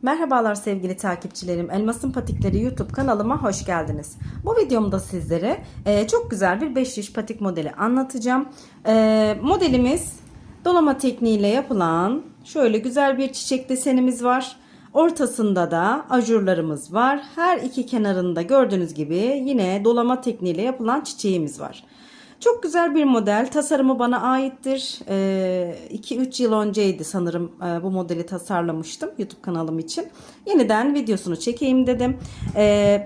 Merhabalar sevgili takipçilerim. Elmas'ın Patikleri YouTube kanalıma hoş geldiniz. Bu videomda sizlere çok güzel bir 5 diş patik modeli anlatacağım. Modelimiz dolama tekniğiyle yapılan şöyle güzel bir çiçek desenimiz var. Ortasında da ajurlarımız var. Her iki kenarında gördüğünüz gibi yine dolama tekniğiyle yapılan çiçeğimiz var. Çok güzel bir model. Tasarımı bana aittir. 2-3 yıl önceydi sanırım bu modeli tasarlamıştım YouTube kanalım için. Yeniden videosunu çekeyim dedim.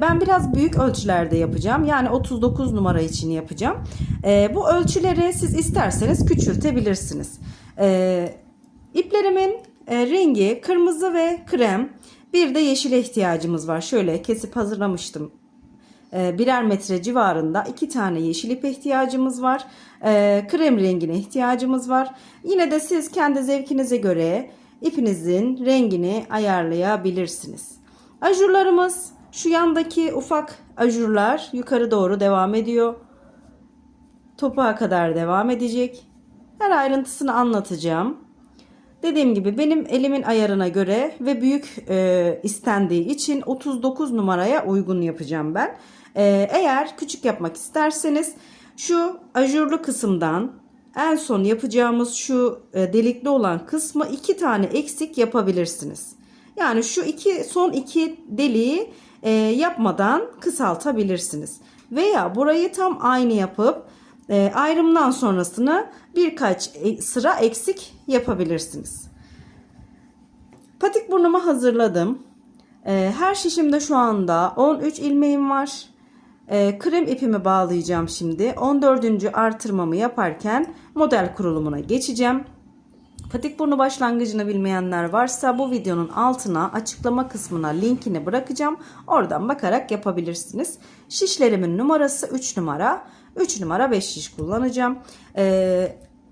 Ben biraz büyük ölçülerde yapacağım. Yani 39 numara için yapacağım. Bu ölçüleri siz isterseniz küçültebilirsiniz. İplerimin rengi kırmızı ve krem. Bir de yeşile ihtiyacımız var. Şöyle kesip hazırlamıştım. Birer metre civarında 2 tane yeşil ip ihtiyacımız var. Krem rengine ihtiyacımız var. Yine de siz kendi zevkinize göre ipinizin rengini ayarlayabilirsiniz. Ajurlarımız şu yandaki ufak ajurlar yukarı doğru devam ediyor. Topuğa kadar devam edecek. Her ayrıntısını anlatacağım. Dediğim gibi benim elimin ayarına göre ve büyük istendiği için 39 numaraya uygun yapacağım ben. Eğer küçük yapmak isterseniz şu ajurlu kısımdan en son yapacağımız şu delikli olan kısmı 2 tane eksik yapabilirsiniz. Yani şu son iki deliği yapmadan kısaltabilirsiniz. Veya burayı tam aynı yapıp ayrımdan sonrasını birkaç sıra eksik yapabilirsiniz. Patik burnumu hazırladım. Her şişimde şu anda 13 ilmeğim var. Krem ipimi bağlayacağım şimdi. 14. artırmamı yaparken model kurulumuna geçeceğim. Patik burnu başlangıcını bilmeyenler varsa bu videonun altına açıklama kısmına linkini bırakacağım. Oradan bakarak yapabilirsiniz. Şişlerimin numarası 3 numara. 3 numara 5 şiş kullanacağım.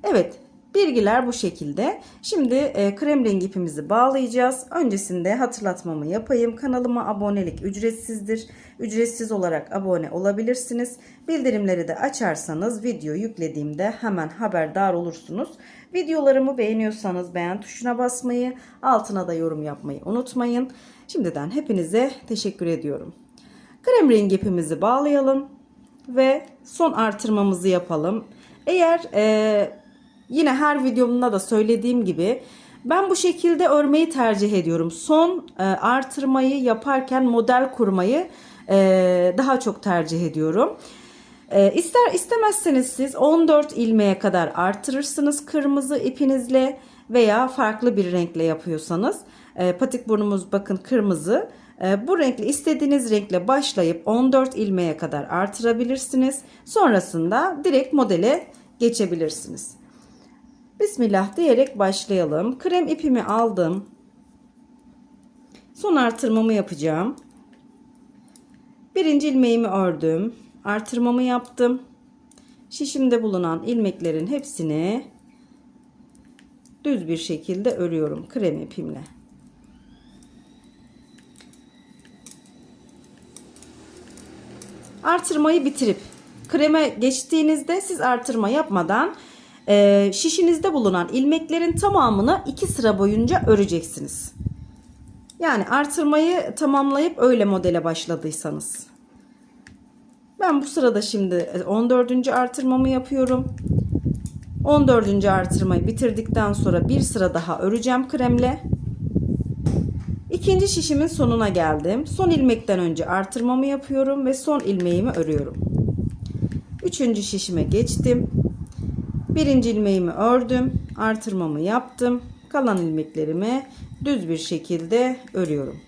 Evet, bilgiler bu şekilde. Şimdi krem rengi ipimizi bağlayacağız. Öncesinde hatırlatmamı yapayım. Kanalıma abonelik ücretsizdir. Ücretsiz olarak abone olabilirsiniz. Bildirimleri de açarsanız video yüklediğimde hemen haberdar olursunuz. Videolarımı beğeniyorsanız beğen tuşuna basmayı, altına da yorum yapmayı unutmayın. Şimdiden hepinize teşekkür ediyorum. Krem rengi ipimizi bağlayalım ve son artırmamızı yapalım. Eğer yine her videomda da söylediğim gibi ben bu şekilde örmeyi tercih ediyorum. Son artırmayı yaparken model kurmayı daha çok tercih ediyorum. İster istemezseniz siz 14 ilmeğe kadar artırırsınız kırmızı ipinizle veya farklı bir renkle yapıyorsanız. Patik burnumuz bakın kırmızı. Bu renkle istediğiniz renkle başlayıp 14 ilmeğe kadar artırabilirsiniz. Sonrasında direkt modele geçebilirsiniz. Bismillah diyerek başlayalım. Krem ipimi aldım. Son artırmamı yapacağım. Birinci ilmeğimi ördüm. Artırmamı yaptım. Şişimde bulunan ilmeklerin hepsini düz bir şekilde örüyorum krem ipimle. Artırmayı bitirip kreme geçtiğinizde siz artırma yapmadan şişinizde bulunan ilmeklerin tamamını 2 sıra boyunca öreceksiniz. Yani artırmayı tamamlayıp öyle modele başladıysanız. Ben bu sırada şimdi 14. artırmamı yapıyorum. 14. artırmayı bitirdikten sonra bir sıra daha öreceğim kremle. İkinci şişimin sonuna geldim. Son ilmekten önce artırmamı yapıyorum ve son ilmeğimi örüyorum. Üçüncü şişime geçtim. Birinci ilmeğimi ördüm. Artırmamı yaptım. Kalan ilmeklerimi düz bir şekilde örüyorum.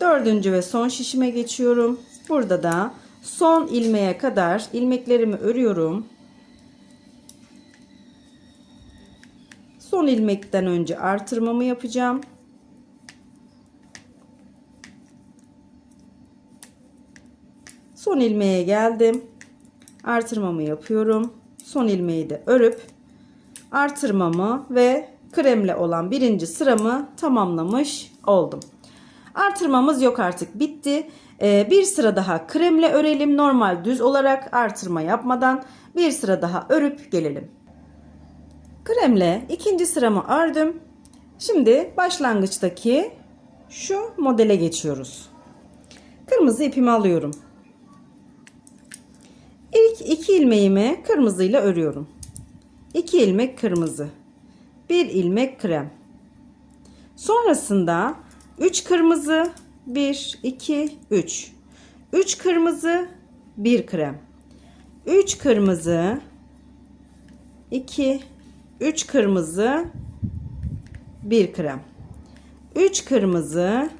Dördüncü ve son şişime geçiyorum. Burada da son ilmeğe kadar ilmeklerimi örüyorum. Son ilmekten önce artırmamı yapacağım. Son ilmeğe geldim. Artırmamı yapıyorum. Son ilmeği de örüp artırmamı ve kremle olan birinci sıramı tamamlamış oldum. Artırmamız yok artık, bitti. Bir sıra daha kremle örelim. Normal düz olarak artırma yapmadan bir sıra daha örüp gelelim. Kremle ikinci sıramı ördüm. Şimdi başlangıçtaki şu modele geçiyoruz. Kırmızı ipimi alıyorum. İlk 2 ilmeğimi kırmızıyla örüyorum. 2 ilmek kırmızı, 1 ilmek krem. Sonrasında 3 kırmızı, 1 2 3. 3 kırmızı, 1 krem. 3 kırmızı, 2 3 kırmızı, 1 krem. 3 kırmızı,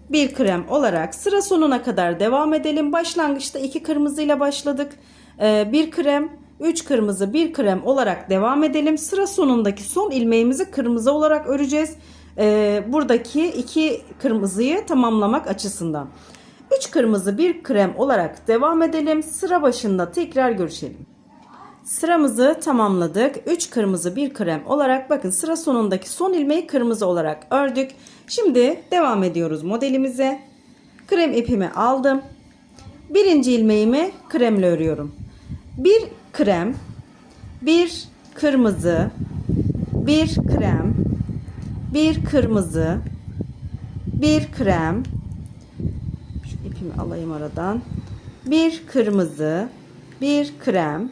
1 krem olarak sıra sonuna kadar devam edelim. Başlangıçta 2 kırmızıyla başladık. 1 krem, 3 kırmızı, 1 krem olarak devam edelim. Sıra sonundaki son ilmeğimizi kırmızı olarak öreceğiz. Buradaki 2 kırmızıyı tamamlamak açısından. 3 kırmızı, 1 krem olarak devam edelim. Sıra başında tekrar görüşelim. Sıramızı tamamladık. 3 kırmızı, 1 krem olarak bakın sıra sonundaki son ilmeği kırmızı olarak ördük. Şimdi devam ediyoruz modelimize. Krem ipimi aldım. Birinci ilmeğimi kremle örüyorum. 1 krem, 1 kırmızı, 1 krem, 1 kırmızı, 1 krem. Şu ipimi alayım aradan. 1 kırmızı, 1 krem,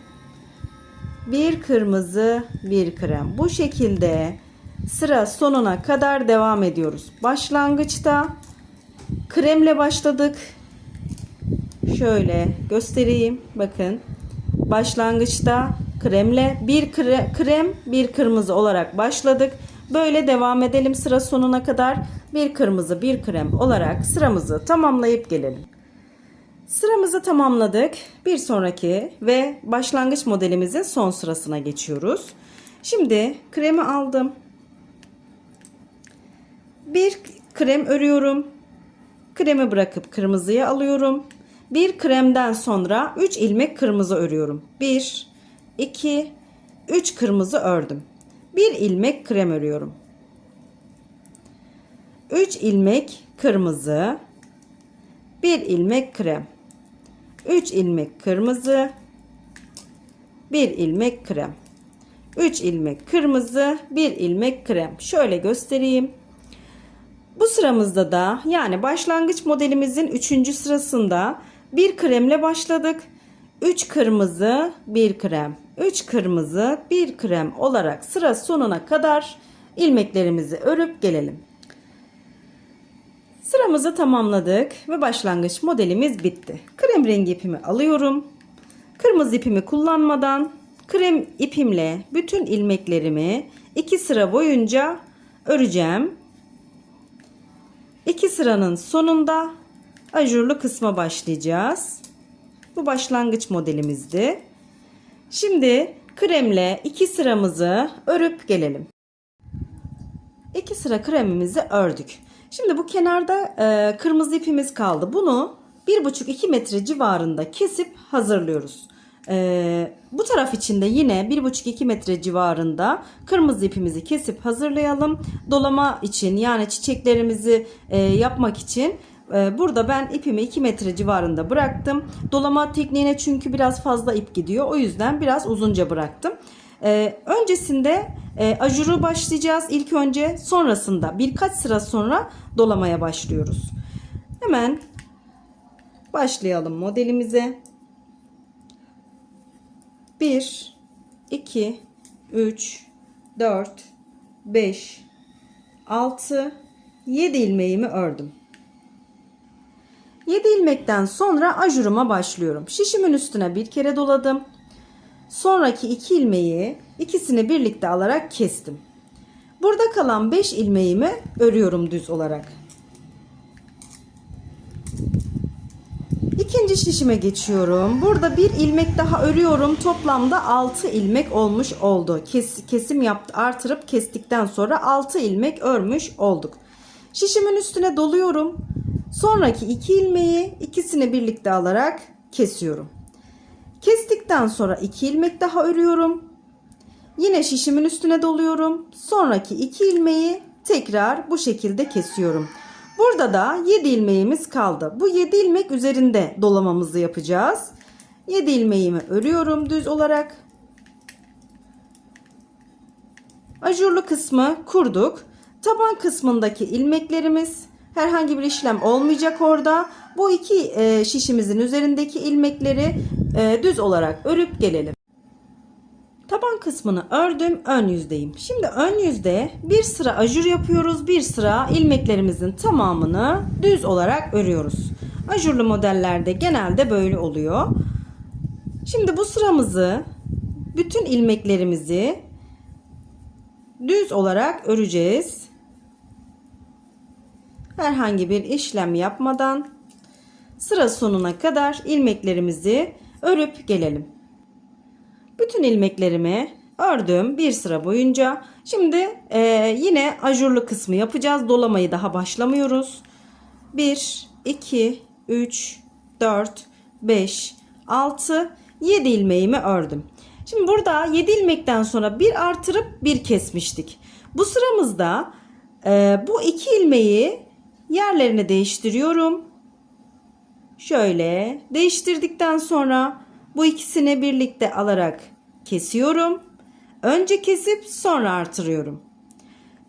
1 kırmızı, 1 krem. Bu şekilde sıra sonuna kadar devam ediyoruz. Başlangıçta kremle başladık. Şöyle göstereyim. Bakın. Başlangıçta kremle 1 krem, 1 kırmızı olarak başladık. Böyle devam edelim sıra sonuna kadar. 1 kırmızı, 1 krem olarak sıramızı tamamlayıp gelelim. Sıramızı tamamladık. Bir sonraki ve başlangıç modelimizin son sırasına geçiyoruz. Şimdi kremi aldım. 1 krem örüyorum. Kremi bırakıp kırmızıyı alıyorum. 1 kremden sonra 3 ilmek kırmızı örüyorum. 1, 2, 3 kırmızı ördüm. 1 ilmek krem örüyorum. 3 ilmek kırmızı, 1 ilmek krem. 3 ilmek kırmızı, 1 ilmek krem. 3 ilmek kırmızı, 1 ilmek krem. Şöyle göstereyim. Bu sıramızda da yani başlangıç modelimizin 3. sırasında 1 kremle başladık. 3 kırmızı, 1 krem. 3 kırmızı, 1 krem olarak sıra sonuna kadar ilmeklerimizi örüp gelelim. Sıramızı tamamladık ve başlangıç modelimiz bitti. Krem rengi ipimi alıyorum. Kırmızı ipimi kullanmadan krem ipimle bütün ilmeklerimi 2 sıra boyunca öreceğim. 2 sıranın sonunda ajurlu kısma başlayacağız. Bu başlangıç modelimizdi. Şimdi kremle 2 sıramızı örüp gelelim. 2 sıra kremimizi ördük. Şimdi bu kenarda kırmızı ipimiz kaldı. Bunu 1,5-2 metre civarında kesip hazırlıyoruz. Bu taraf için de yine 1,5-2 metre civarında kırmızı ipimizi kesip hazırlayalım. Dolama için yani çiçeklerimizi yapmak için burada ben ipimi 2 metre civarında bıraktım. Dolama tekniğine çünkü biraz fazla ip gidiyor. O yüzden biraz uzunca bıraktım. Öncesinde ajuru başlayacağız ilk önce, sonrasında birkaç sıra sonra dolamaya başlıyoruz. Hemen başlayalım modelimize. 1 2 3 4 5 6 7 ilmeğimi ördüm. 7 ilmekten sonra ajuruma başlıyorum. Şişimin üstüne bir kere doladım. Sonraki 2 ilmeği ikisini birlikte alarak kestim. Burada kalan 5 ilmeğimi örüyorum düz olarak. İkinci şişime geçiyorum. Burada bir ilmek daha örüyorum. Toplamda 6 ilmek olmuş oldu. Kesim yaptı, artırıp kestikten sonra 6 ilmek örmüş olduk. Şişimin üstüne doluyorum. Sonraki 2 ilmeği ikisini birlikte alarak kesiyorum. Kestikten sonra 2 ilmek daha örüyorum. Yine şişimin üstüne doluyorum. Sonraki 2 ilmeği tekrar bu şekilde kesiyorum. Burada da 7 ilmeğimiz kaldı. Bu 7 ilmek üzerinde dolamamızı yapacağız. 7 ilmeğimi örüyorum düz olarak. Ajurlu kısmı kurduk. Taban kısmındaki ilmeklerimiz, herhangi bir işlem olmayacak orada. Bu iki şişimizin üzerindeki ilmekleri düz olarak örüp gelelim. Taban kısmını ördüm, ön yüzdeyim. Şimdi ön yüzde bir sıra ajur yapıyoruz, bir sıra ilmeklerimizin tamamını düz olarak örüyoruz. Ajurlu modellerde genelde böyle oluyor. Şimdi bu sıramızı, bütün ilmeklerimizi düz olarak öreceğiz. Herhangi bir işlem yapmadan sıra sonuna kadar ilmeklerimizi örüp gelelim. Bütün ilmeklerimi ördüm bir sıra boyunca. Şimdi yine ajurlu kısmı yapacağız. Dolamayı daha başlamıyoruz. 1, 2, 3, 4, 5, 6, 7 ilmeğimi ördüm. Şimdi burada 7 ilmekten sonra bir artırıp bir kesmiştik. Bu sıramızda bu 2 ilmeği yerlerini değiştiriyorum. Şöyle değiştirdikten sonra bu ikisini birlikte alarak kesiyorum. Önce kesip sonra artırıyorum.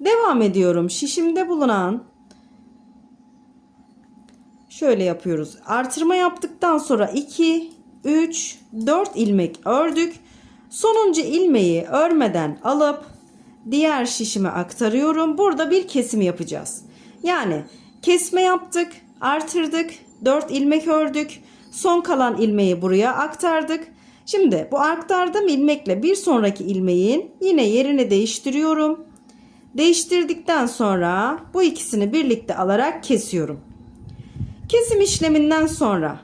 Devam ediyorum. Şişimde bulunan şöyle yapıyoruz. Artırma yaptıktan sonra 2, 3, 4 ilmek ördük. Sonuncu ilmeği örmeden alıp diğer şişime aktarıyorum. Burada bir kesim yapacağız. Yani kesme yaptık, artırdık, 4 ilmek ördük. Son kalan ilmeği buraya aktardık. Şimdi bu aktardığım ilmekle bir sonraki ilmeğin yine yerini değiştiriyorum. Değiştirdikten sonra bu ikisini birlikte alarak kesiyorum. Kesim işleminden sonra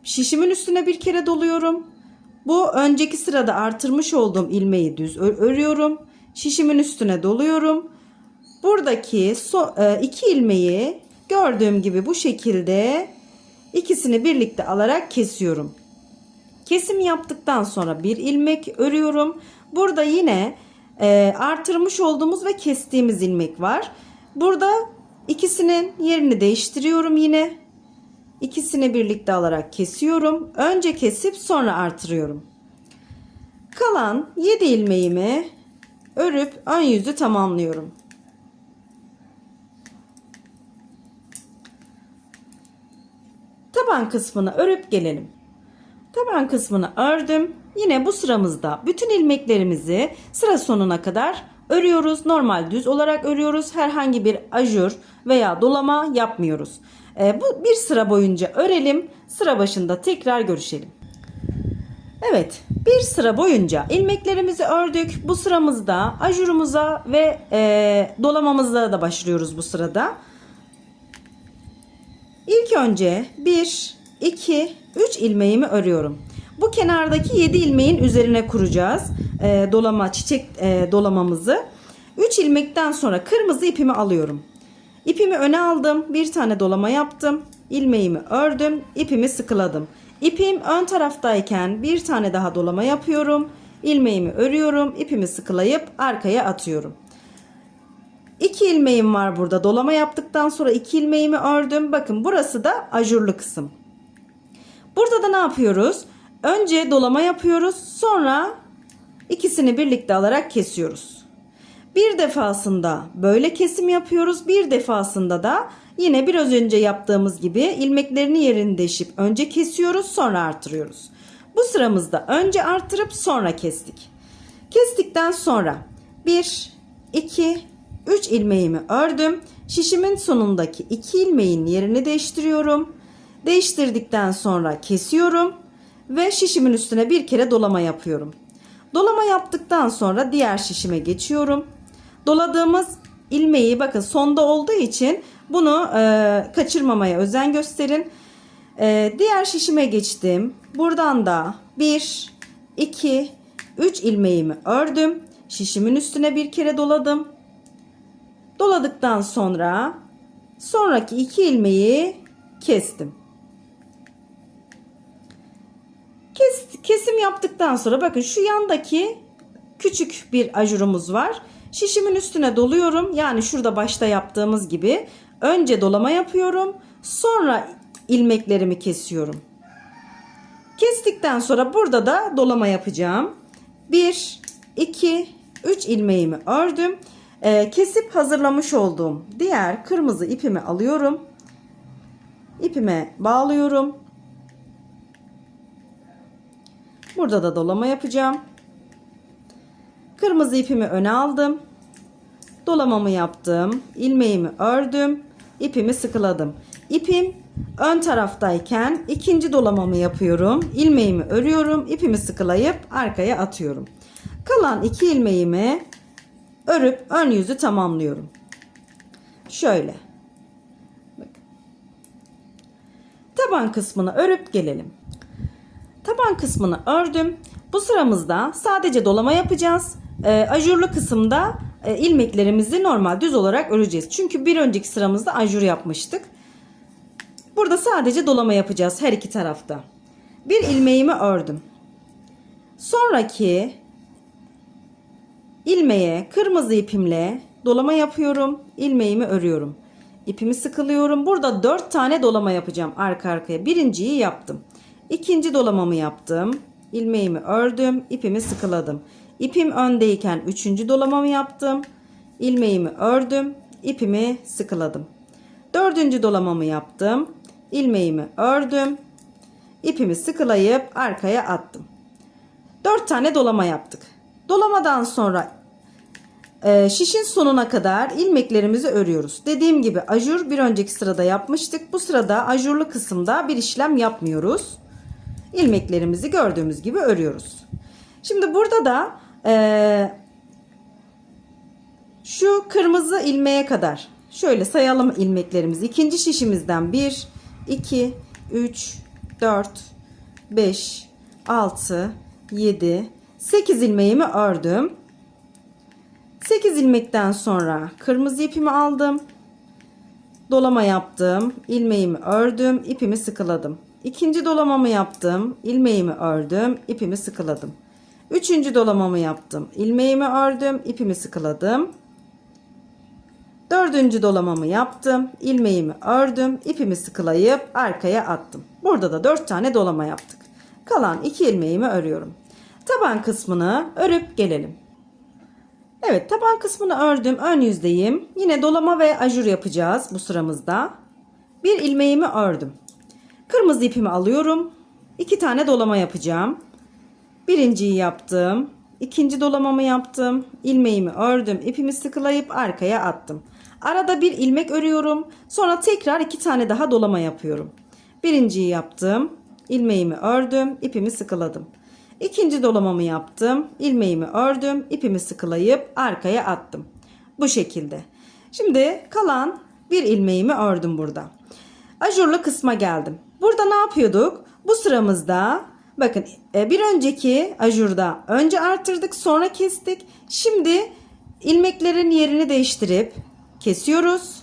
şişimin üstüne bir kere doluyorum. Bu önceki sırada artırmış olduğum ilmeği düz örüyorum. Şişimin üstüne doluyorum. Buradaki iki ilmeği gördüğüm gibi bu şekilde ikisini birlikte alarak kesiyorum. Kesim yaptıktan sonra bir ilmek örüyorum. Burada yine artırmış olduğumuz ve kestiğimiz ilmek var. Burada ikisinin yerini değiştiriyorum yine. İkisini birlikte alarak kesiyorum. Önce kesip sonra artırıyorum. Kalan 7 ilmeğimi örüp ön yüzü tamamlıyorum. Taban kısmını örüp gelelim. Taban kısmını ördüm. Yine bu sıramızda bütün ilmeklerimizi sıra sonuna kadar örüyoruz. Normal düz olarak örüyoruz. Herhangi bir ajur veya dolama yapmıyoruz. Bu bir sıra boyunca örelim. Sıra başında tekrar görüşelim. Evet, bir sıra boyunca ilmeklerimizi ördük. Bu sıramızda ajurumuza ve dolamamıza da başlıyoruz bu sırada. İlk önce 1, 2, 3 ilmeğimi örüyorum. Bu kenardaki 7 ilmeğin üzerine kuracağız çiçek dolamamızı. 3 ilmekten sonra kırmızı ipimi alıyorum. İpimi öne aldım. Bir tane dolama yaptım. İlmeğimi ördüm. İpimi sıkıladım. İpim ön taraftayken bir tane daha dolama yapıyorum. İlmeğimi örüyorum. İpimi sıkılayıp arkaya atıyorum. 2 ilmeğim var burada. Dolama yaptıktan sonra 2 ilmeğimi ördüm. Bakın burası da ajurlu kısım. Burada da ne yapıyoruz? Önce dolama yapıyoruz. Sonra ikisini birlikte alarak kesiyoruz. Bir defasında böyle kesim yapıyoruz. Bir defasında da yine biraz önce yaptığımız gibi ilmeklerini yerini değişip önce kesiyoruz, sonra artırıyoruz. Bu sıramızda önce artırıp sonra kestik. Kestikten sonra 1, 2, 3 ilmeğimi ördüm. Şişimin sonundaki 2 ilmeğin yerini değiştiriyorum. Değiştirdikten sonra kesiyorum ve şişimin üstüne bir kere dolama yapıyorum. Dolama yaptıktan sonra diğer şişime geçiyorum. Doladığımız ilmeği bakın sonda olduğu için bunu kaçırmamaya özen gösterin. Diğer şişime geçtim. Buradan da 1, 2, 3 ilmeğimi ördüm. Şişimin üstüne bir kere doladım. Doladıktan sonra sonraki 2 ilmeği kestim. Kesim yaptıktan sonra bakın şu yandaki küçük bir ajurumuz var. Şişimin üstüne doluyorum. Yani şurada başta yaptığımız gibi önce dolama yapıyorum. Sonra ilmeklerimi kesiyorum. Kestikten sonra burada da dolama yapacağım. 1, 2, 3 ilmeğimi ördüm. Kesip hazırlamış olduğum diğer kırmızı ipimi alıyorum. İpime bağlıyorum. Burada da dolama yapacağım. Kırmızı ipimi öne aldım. Dolamamı yaptım. İlmeğimi ördüm. İpimi sıkıladım. İpim ön taraftayken ikinci dolamamı yapıyorum. İlmeğimi örüyorum. İpimi sıkılayıp arkaya atıyorum. Kalan 2 ilmeğimi örüp ön yüzü tamamlıyorum. Şöyle. Bakın. Taban kısmını örüp gelelim. Taban kısmını ördüm. Bu sıramızda sadece dolama yapacağız. Ajurlu kısımda ilmeklerimizi normal düz olarak öreceğiz. Çünkü bir önceki sıramızda ajur yapmıştık. Burada sadece dolama yapacağız her iki tarafta. Bir ilmeğimi ördüm. Sonraki ilmeğe kırmızı ipimle dolama yapıyorum. İlmeğimi örüyorum. İpimi sıkılıyorum. Burada 4 tane dolama yapacağım arka arkaya. Birinciyi yaptım. İkinci dolamamı yaptım. İlmeğimi ördüm. İpimi sıkıladım. İpim öndeyken 3. dolamamı yaptım. İlmeğimi ördüm. İpimi sıkıladım. 4. dolamamı yaptım. İlmeğimi ördüm. İpimi sıkılayıp arkaya attım. 4 tane dolama yaptık. Dolamadan sonra şişin sonuna kadar ilmeklerimizi örüyoruz. Dediğim gibi ajur bir önceki sırada yapmıştık. Bu sırada ajurlu kısımda bir işlem yapmıyoruz. İlmeklerimizi gördüğümüz gibi örüyoruz. Şimdi burada da şu kırmızı ilmeğe kadar şöyle sayalım ilmeklerimizi. İkinci şişimizden 1, 2, 3, 4, 5, 6, 7, 8 ilmeğimi ördüm. 8 ilmekten sonra kırmızı ipimi aldım. Dolama yaptım. İlmeğimi ördüm. İpimi sıkıladım. İkinci dolamamı yaptım. İlmeğimi ördüm. İpimi sıkıladım. Üçüncü dolamamı yaptım. İlmeğimi ördüm. İpimi sıkıladım. Dördüncü dolamamı yaptım. İlmeğimi ördüm. İpimi sıkılayıp arkaya attım. Burada da 4 tane dolama yaptık. Kalan 2 ilmeğimi örüyorum. Taban kısmını örüp gelelim. Evet, taban kısmını ördüm. Ön yüzdeyim. Yine dolama ve ajur yapacağız bu sıramızda. Bir ilmeğimi ördüm. Kırmızı ipimi alıyorum. 2 tane dolama yapacağım. Birinciyi yaptım. İkinci dolamamı yaptım. İlmeğimi ördüm. İpimi sıkılayıp arkaya attım. Arada bir ilmek örüyorum. Sonra tekrar 2 tane daha dolama yapıyorum. Birinciyi yaptım. İlmeğimi ördüm. İpimi sıkıladım. İkinci dolamamı yaptım. İlmeğimi ördüm. İpimi sıkılayıp arkaya attım. Bu şekilde. Şimdi kalan bir ilmeğimi ördüm burada. Ajurlu kısma geldim. Burada ne yapıyorduk? Bu sıramızda bakın bir önceki ajurda önce artırdık, sonra kestik. Şimdi ilmeklerin yerini değiştirip kesiyoruz.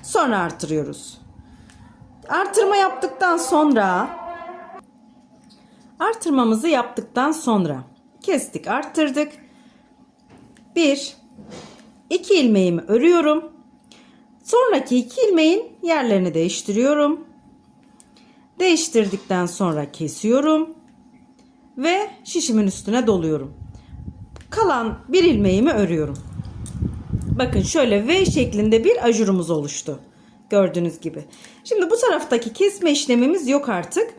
Sonra artırıyoruz. Artırma yaptıktan sonra artırmamızı yaptıktan sonra kestik, arttırdık. 1 2 ilmeğimi örüyorum. Sonraki 2 ilmeğin yerlerini değiştiriyorum. Değiştirdikten sonra kesiyorum ve şişimin üstüne doluyorum. Kalan bir ilmeğimi örüyorum. Bakın şöyle V şeklinde bir ajurumuz oluştu. Gördüğünüz gibi. Şimdi bu taraftaki kesme işlemimiz yok artık.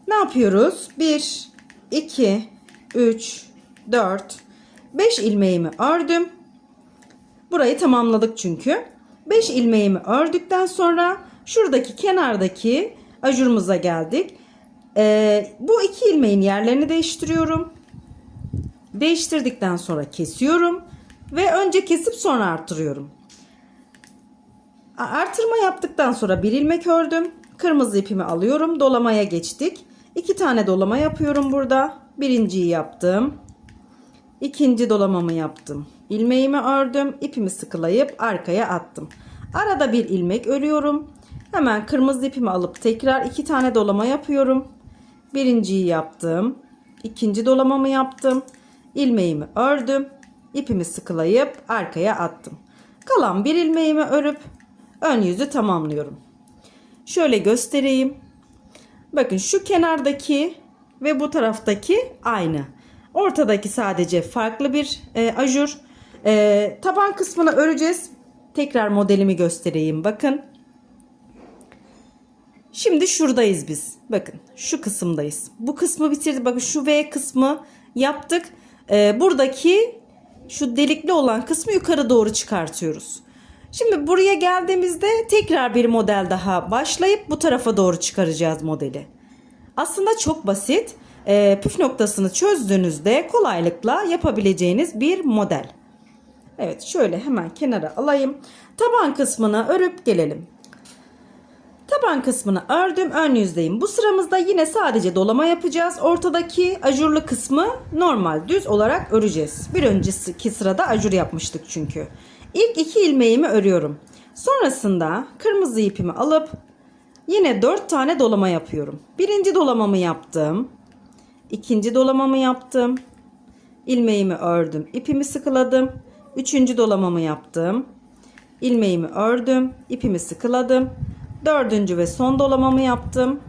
Ne yapıyoruz? 1, 2, 3, 4, 5 ilmeğimi ördüm. Burayı tamamladık çünkü. 5 ilmeğimi ördükten sonra şuradaki kenardaki ajurumuza geldik. Bu 2 ilmeğin yerlerini değiştiriyorum. Değiştirdikten sonra kesiyorum. Ve önce kesip sonra artırıyorum. Artırma yaptıktan sonra bir ilmek ördüm. Kırmızı ipimi alıyorum. Dolamaya geçtik. 2 tane dolama yapıyorum burada. Birinciyi yaptım. İkinci dolamamı yaptım. İlmeğimi ördüm. İpimi sıkılayıp arkaya attım. Arada bir ilmek örüyorum. Hemen kırmızı ipimi alıp tekrar 2 tane dolama yapıyorum. Birinciyi yaptım. İkinci dolamamı yaptım. İlmeğimi ördüm. ipimi sıkılayıp arkaya attım. Kalan bir ilmeğimi örüp ön yüzü tamamlıyorum. Şöyle göstereyim. Bakın şu kenardaki ve bu taraftaki aynı. Ortadaki sadece farklı bir ajur. Taban kısmını öreceğiz. Tekrar modelimi göstereyim. Bakın. Şimdi şuradayız biz. Bakın şu kısımdayız. Bu kısmı bitirdik. Bakın şu V kısmı yaptık. Buradaki şu delikli olan kısmı yukarı doğru çıkartıyoruz. Şimdi buraya geldiğimizde tekrar bir model daha başlayıp bu tarafa doğru çıkaracağız modeli. Aslında çok basit. Püf noktasını çözdüğünüzde kolaylıkla yapabileceğiniz bir model. Evet, şöyle hemen kenara alayım. Taban kısmını örüp gelelim. Taban kısmını ördüm, ön yüzdeyim. Bu sıramızda yine sadece dolama yapacağız. Ortadaki ajurlu kısmı normal düz olarak öreceğiz. Bir önceki sırada ajur yapmıştık çünkü. İlk 2 ilmeğimi örüyorum. Sonrasında kırmızı ipimi alıp yine 4 tane dolama yapıyorum. Birinci dolamamı yaptım. İkinci dolamamı yaptım. İlmeğimi ördüm, ipimi sıkıladım. Üçüncü dolamamı yaptım. İlmeğimi ördüm, ipimi sıkıladım. Dördüncü ve son dolamamı yaptım.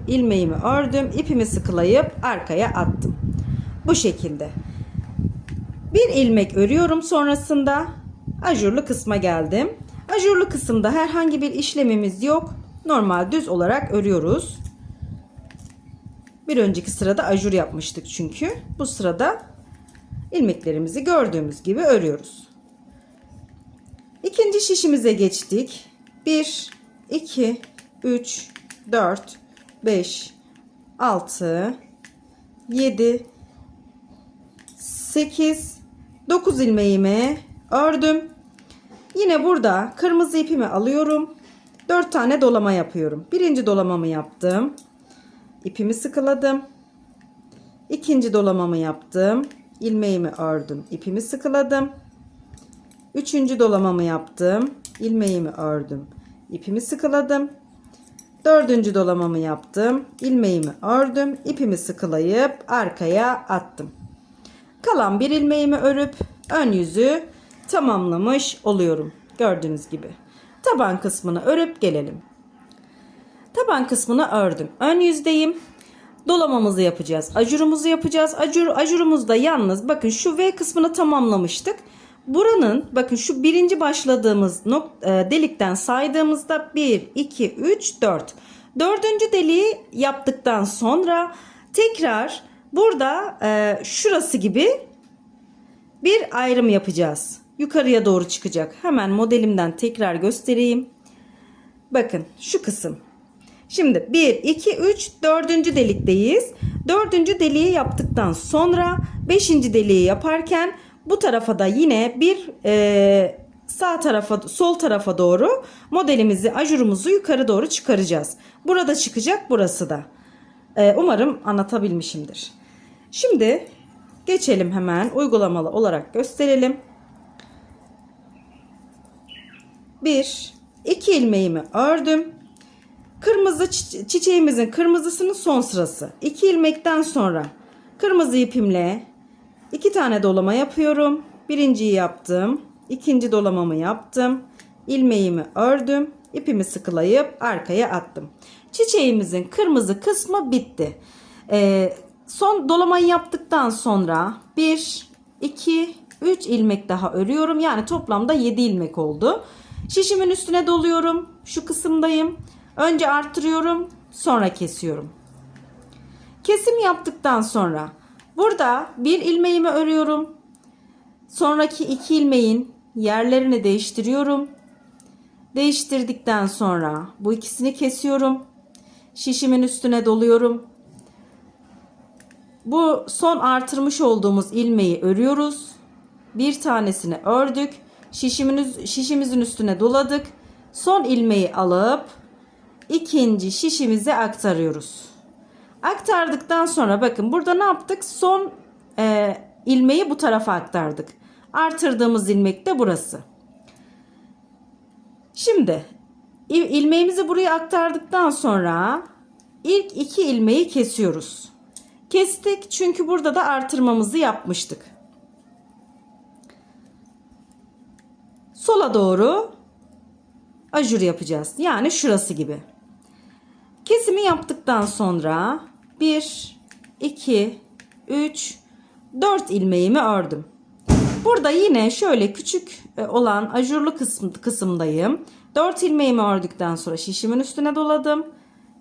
İlmeğimi ördüm, ipimi sıkılayıp arkaya attım. Bu şekilde. Bir ilmek örüyorum, sonrasında ajurlu kısma geldim. Ajurlu kısımda herhangi bir işlemimiz yok. Normal düz olarak örüyoruz. Bir önceki sırada ajur yapmıştık çünkü. Bu sırada ilmeklerimizi gördüğümüz gibi örüyoruz. İkinci şişimize geçtik. 1, 2, 3, 4, 5, 6, 7, 8, 9 ilmeğimi ördüm. Yine burada kırmızı ipimi alıyorum. 4 tane dolama yapıyorum. Birinci dolamamı yaptım. İpimi sıkıladım. İkinci dolamamı yaptım. İlmeğimi ördüm. İpimi sıkıladım. Üçüncü dolamamı yaptım. İlmeğimi ördüm. İpimi sıkıladım. Dördüncü dolamamı yaptım. İlmeğimi ördüm. İpimi sıkılayıp arkaya attım. Kalan bir ilmeğimi örüp ön yüzü tamamlamış oluyorum. Gördüğünüz gibi. Taban kısmını örüp gelelim. Taban kısmını ördüm. Ön yüzdeyim. Dolamamızı yapacağız. Ajurumuzu yapacağız. Ajurumuzda yalnız bakın şu V kısmını tamamlamıştık. Buranın bakın şu birinci başladığımız delikten saydığımızda 1, 2, 3, 4. Dördüncü deliği yaptıktan sonra tekrar burada şurası gibi bir ayrım yapacağız. Yukarıya doğru çıkacak. Hemen modelimden tekrar göstereyim. Bakın şu kısım. Şimdi 1, 2, 3, 4. delikteyiz. 4. deliği yaptıktan sonra 5. deliği yaparken bu tarafa da yine bir sağ tarafa, sol tarafa doğru modelimizi, ajurumuzu yukarı doğru çıkaracağız. Burada çıkacak, burası da. Umarım anlatabilmişimdir. Şimdi geçelim, hemen uygulamalı olarak gösterelim. 1, 2 ilmeğimi ördüm. Kırmızı çiçeğimizin kırmızısının son sırası. 2 ilmekten sonra kırmızı ipimle 2 tane dolama yapıyorum. Birinciyi yaptım. İkinci dolamamı yaptım. İlmeğimi ördüm. İpimi sıkılayıp arkaya attım. Çiçeğimizin kırmızı kısmı bitti. Son dolamayı yaptıktan sonra 1, 2, 3 ilmek daha örüyorum. Yani toplamda 7 ilmek oldu. Şişimin üstüne doluyorum. Şu kısımdayım. Önce arttırıyorum, sonra kesiyorum. Kesim yaptıktan sonra burada bir ilmeğimi örüyorum. Sonraki 2 ilmeğin yerlerini değiştiriyorum. Değiştirdikten sonra bu ikisini kesiyorum. Şişimin üstüne doluyorum. Bu son artırmış olduğumuz ilmeği örüyoruz. Bir tanesini ördük. Şişimizin üstüne doladık. Son ilmeği alıp ikinci şişimize aktarıyoruz. Aktardıktan sonra bakın burada ne yaptık? Son ilmeği bu tarafa aktardık. Artırdığımız ilmek de burası. Şimdi ilmeğimizi buraya aktardıktan sonra ilk 2 ilmeği kesiyoruz. Kestik çünkü burada da artırmamızı yapmıştık. sola doğru ajur yapacağız. Yani şurası gibi. Kesimi yaptıktan sonra 1, 2, 3, 4 ilmeğimi ördüm. Burada yine şöyle küçük olan ajurlu kısımdayım. 4 ilmeğimi ördükten sonra şişimin üstüne doladım.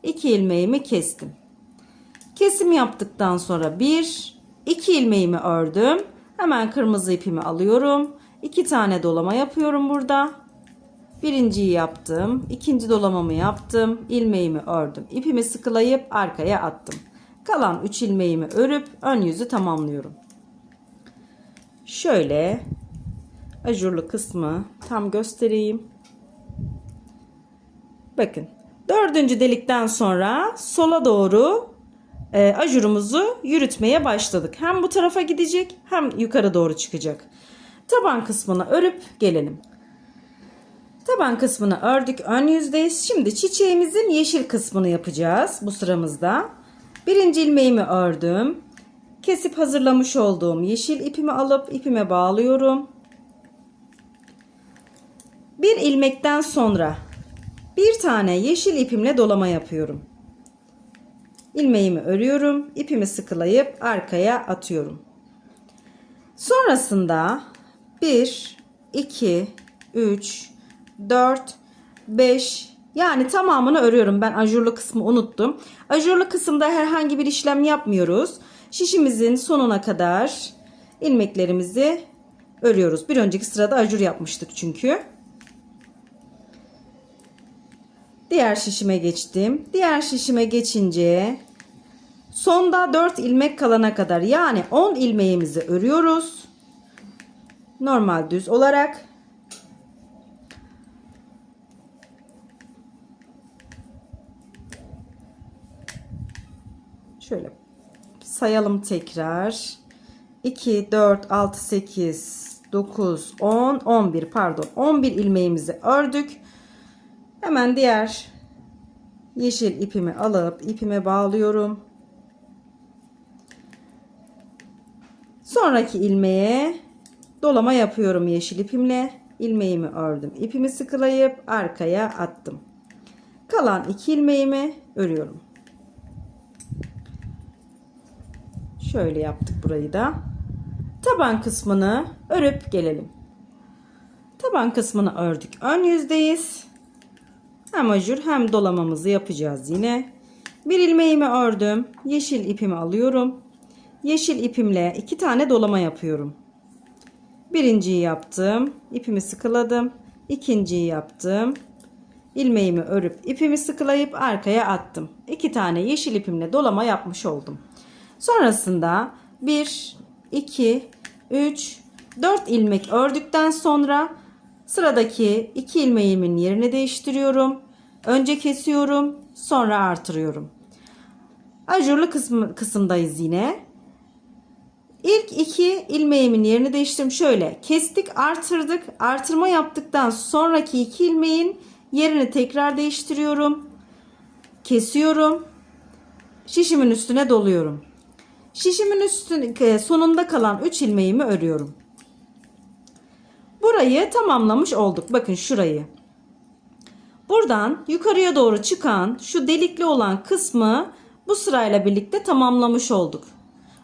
2 ilmeğimi kestim. Kesim yaptıktan sonra 1, 2 ilmeğimi ördüm. Hemen kırmızı ipimi alıyorum. 2 tane dolama yapıyorum burada. Birinciyi yaptım. İkinci dolamamı yaptım. İlmeğimi ördüm. İpimi sıkılayıp arkaya attım. Kalan 3 ilmeğimi örüp ön yüzü tamamlıyorum. Şöyle ajurlu kısmı tam göstereyim. Bakın. 4. delikten sonra sola doğru ajurumuzu yürütmeye başladık. Hem bu tarafa gidecek hem yukarı doğru çıkacak. Taban kısmını örüp gelelim. Taban kısmını ördük. Ön yüzdeyiz. Şimdi çiçeğimizin yeşil kısmını yapacağız bu sıramızda. Birinci ilmeğimi ördüm. Kesip hazırlamış olduğum yeşil ipimi alıp ipime bağlıyorum. Bir ilmekten sonra bir tane yeşil ipimle dolama yapıyorum. İlmeğimi örüyorum. İpimi sıkılayıp arkaya atıyorum. Sonrasında 1, 2, 3, 4, 5 yani tamamını örüyorum. Ben ajurlu kısmı unuttum. Ajurlu kısımda herhangi bir işlem yapmıyoruz. Şişimizin sonuna kadar ilmeklerimizi örüyoruz. Bir önceki sırada ajur yapmıştık çünkü. Diğer şişime geçtim. Diğer şişime geçince sonda 4 ilmek kalana kadar yani 10 ilmeğimizi örüyoruz. Normal düz olarak. Şöyle sayalım tekrar. 2, 4, 6, 8, 9, 10, 11 pardon. 11 ilmeğimizi ördük. Hemen diğer yeşil ipimi alıp ipime bağlıyorum. Sonraki ilmeğe dolama yapıyorum yeşil ipimle. İlmeğimi ördüm. İpimi sıkılayıp arkaya attım. Kalan 2 ilmeğimi örüyorum. Şöyle yaptık burayı da. Taban kısmını örüp gelelim. Taban kısmını ördük. Ön yüzdeyiz. Hem ajur hem dolamamızı yapacağız yine. Bir ilmeğimi ördüm. Yeşil ipimi alıyorum. Yeşil ipimle 2 tane dolama yapıyorum. Birinciyi yaptım. İpimi sıkıladım. İkinciyi yaptım. İlmeğimi örüp ipimi sıkılayıp arkaya attım. 2 tane yeşil ipimle dolama yapmış oldum. Sonrasında 1, 2, 3, 4 ilmek ördükten sonra sıradaki 2 ilmeğimin yerini değiştiriyorum. Önce kesiyorum, sonra artırıyorum. Ajurlu kısımdayız yine. İlk 2 ilmeğimin yerini değiştirdim. Şöyle kestik, artırdık. Artırma yaptıktan sonraki 2 ilmeğin yerini tekrar değiştiriyorum. Kesiyorum. Şişimin üstüne doluyorum. Şişimin sonunda kalan 3 ilmeğimi örüyorum. Burayı tamamlamış olduk. Bakın şurayı. Buradan yukarıya doğru çıkan şu delikli olan kısmı bu sırayla birlikte tamamlamış olduk.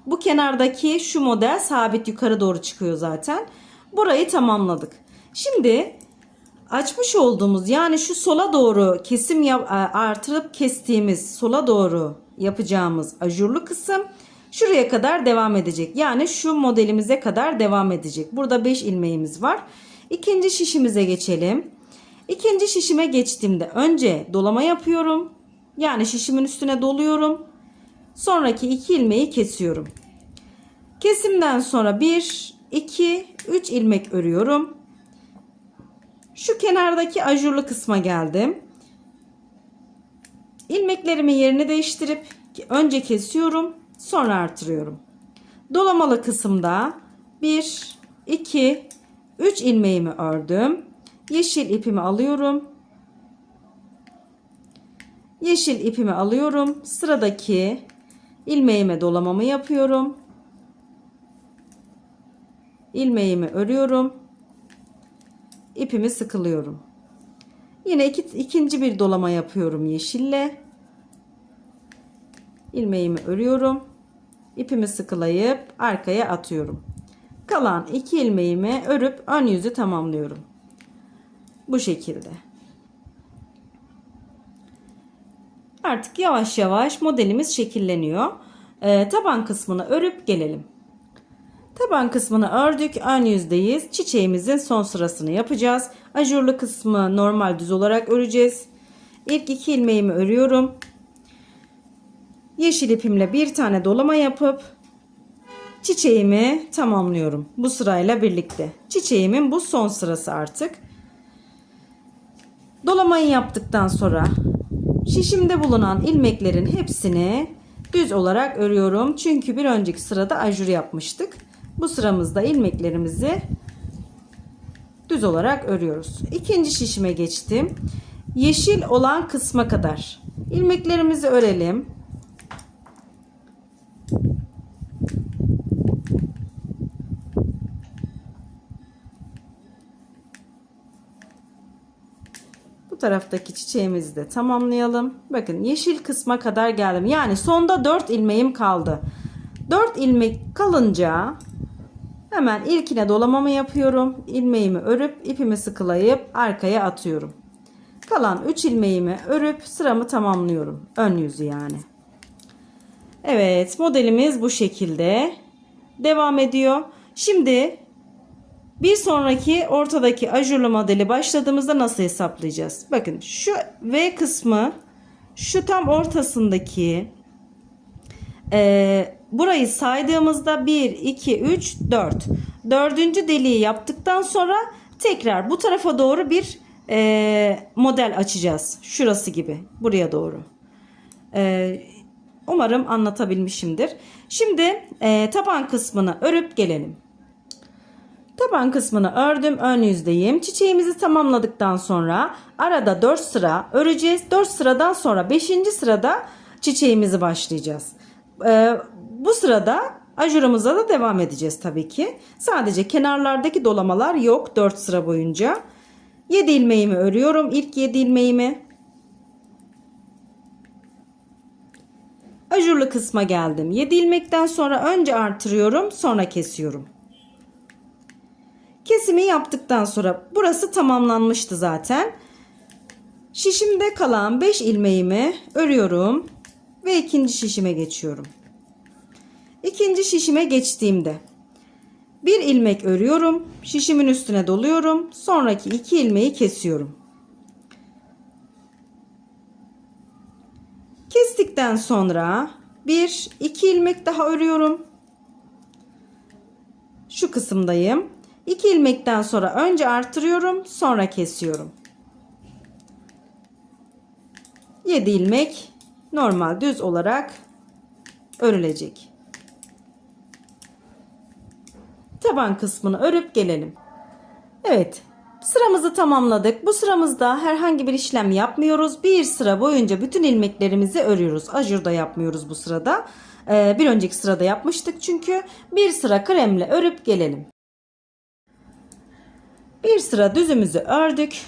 Bu kenardaki şu model sabit yukarı doğru çıkıyor zaten. Burayı tamamladık. Şimdi açmış olduğumuz yani şu sola doğru artırıp kestiğimiz sola doğru yapacağımız ajurlu kısım şuraya kadar devam edecek. Yani şu modelimize kadar devam edecek. Burada 5 ilmeğimiz var. İkinci şişimize geçelim. İkinci şişime geçtiğimde önce dolama yapıyorum. Yani şişimin üstüne doluyorum. Sonraki 2 ilmeği kesiyorum. Kesimden sonra 1, 2, 3 ilmek örüyorum. Şu kenardaki ajurlu kısma geldim. İlmeklerimin yerini değiştirip önce kesiyorum, sonra artırıyorum. Dolamalı kısımda 1, 2, 3 ilmeğimi ördüm. Yeşil ipimi alıyorum. Yeşil ipimi alıyorum. Sıradaki ilmeğime dolamamı yapıyorum. İlmeğimi örüyorum. ipimi sıkılıyorum. Yine ikinci bir dolama yapıyorum yeşille. İlmeğimi örüyorum. İpimi sıkılayıp arkaya atıyorum. Kalan 2 ilmeğimi örüp ön yüzü tamamlıyorum. Bu şekilde. Artık yavaş yavaş modelimiz şekilleniyor. Taban kısmını örüp gelelim. Taban kısmını ördük. Ön yüzdeyiz. Çiçeğimizin son sırasını yapacağız. Ajurlu kısmı normal düz olarak öreceğiz. İlk 2 ilmeğimi örüyorum. Yeşil ipimle bir tane dolama yapıp çiçeğimi tamamlıyorum. Bu sırayla birlikte. Çiçeğimin bu son sırası artık. Dolamayı yaptıktan sonra şişimde bulunan ilmeklerin hepsini düz olarak örüyorum. Çünkü bir önceki sırada ajur yapmıştık. Bu sıramızda ilmeklerimizi düz olarak örüyoruz. İkinci şişime geçtim. Yeşil olan kısma kadar ilmeklerimizi örelim. Bu taraftaki çiçeğimizi de tamamlayalım. Bakın yeşil kısma kadar geldim. Yani sonda 4 ilmeğim kaldı. 4 ilmek kalınca hemen ilkine dolamamı yapıyorum. İlmeğimi örüp ipimi sıkılayıp arkaya atıyorum. Kalan 3 ilmeğimi örüp sıramı tamamlıyorum. Ön yüzü yani. Evet, modelimiz bu şekilde devam ediyor. Şimdi bir sonraki ortadaki ajurlu modeli başladığımızda nasıl hesaplayacağız? Bakın şu V kısmı, şu tam ortasındaki burayı saydığımızda 1, 2, 3, 4. Dördüncü deliği yaptıktan sonra tekrar bu tarafa doğru bir model açacağız. Şurası gibi buraya doğru. Umarım anlatabilmişimdir. Şimdi taban kısmını örüp gelelim. Taban kısmını ördüm. Ön yüzdeyim. Çiçeğimizi tamamladıktan sonra arada 4 sıra öreceğiz. 4 sıradan sonra 5. sırada çiçeğimizi başlayacağız. Bu sırada ajurumuza da devam edeceğiz tabii ki. Sadece kenarlardaki dolamalar yok 4 sıra boyunca. 7 ilmeğimi örüyorum. İlk 7 ilmeğimi. Ajurlu kısma geldim. 7 ilmekten sonra önce artırıyorum, sonra kesiyorum. Kesimi yaptıktan sonra burası tamamlanmıştı zaten. Şişimde kalan 5 ilmeğimi örüyorum ve ikinci şişime geçiyorum. İkinci şişime geçtiğimde bir ilmek örüyorum, şişimin üstüne doluyorum, sonraki 2 ilmeği kesiyorum. Kestikten sonra 1-2 ilmek daha örüyorum. Şu kısımdayım. 2 ilmekten sonra önce artırıyorum, sonra kesiyorum. 7 ilmek normal düz olarak örülecek. Taban kısmını örüp gelelim. Evet, sıramızı tamamladık. Bu sıramızda herhangi bir işlem yapmıyoruz. Bir sıra boyunca bütün ilmeklerimizi örüyoruz. Ajurda yapmıyoruz bu sırada. Bir önceki sırada yapmıştık çünkü. Bir sıra kremle örüp gelelim. Bir sıra düzümüzü ördük.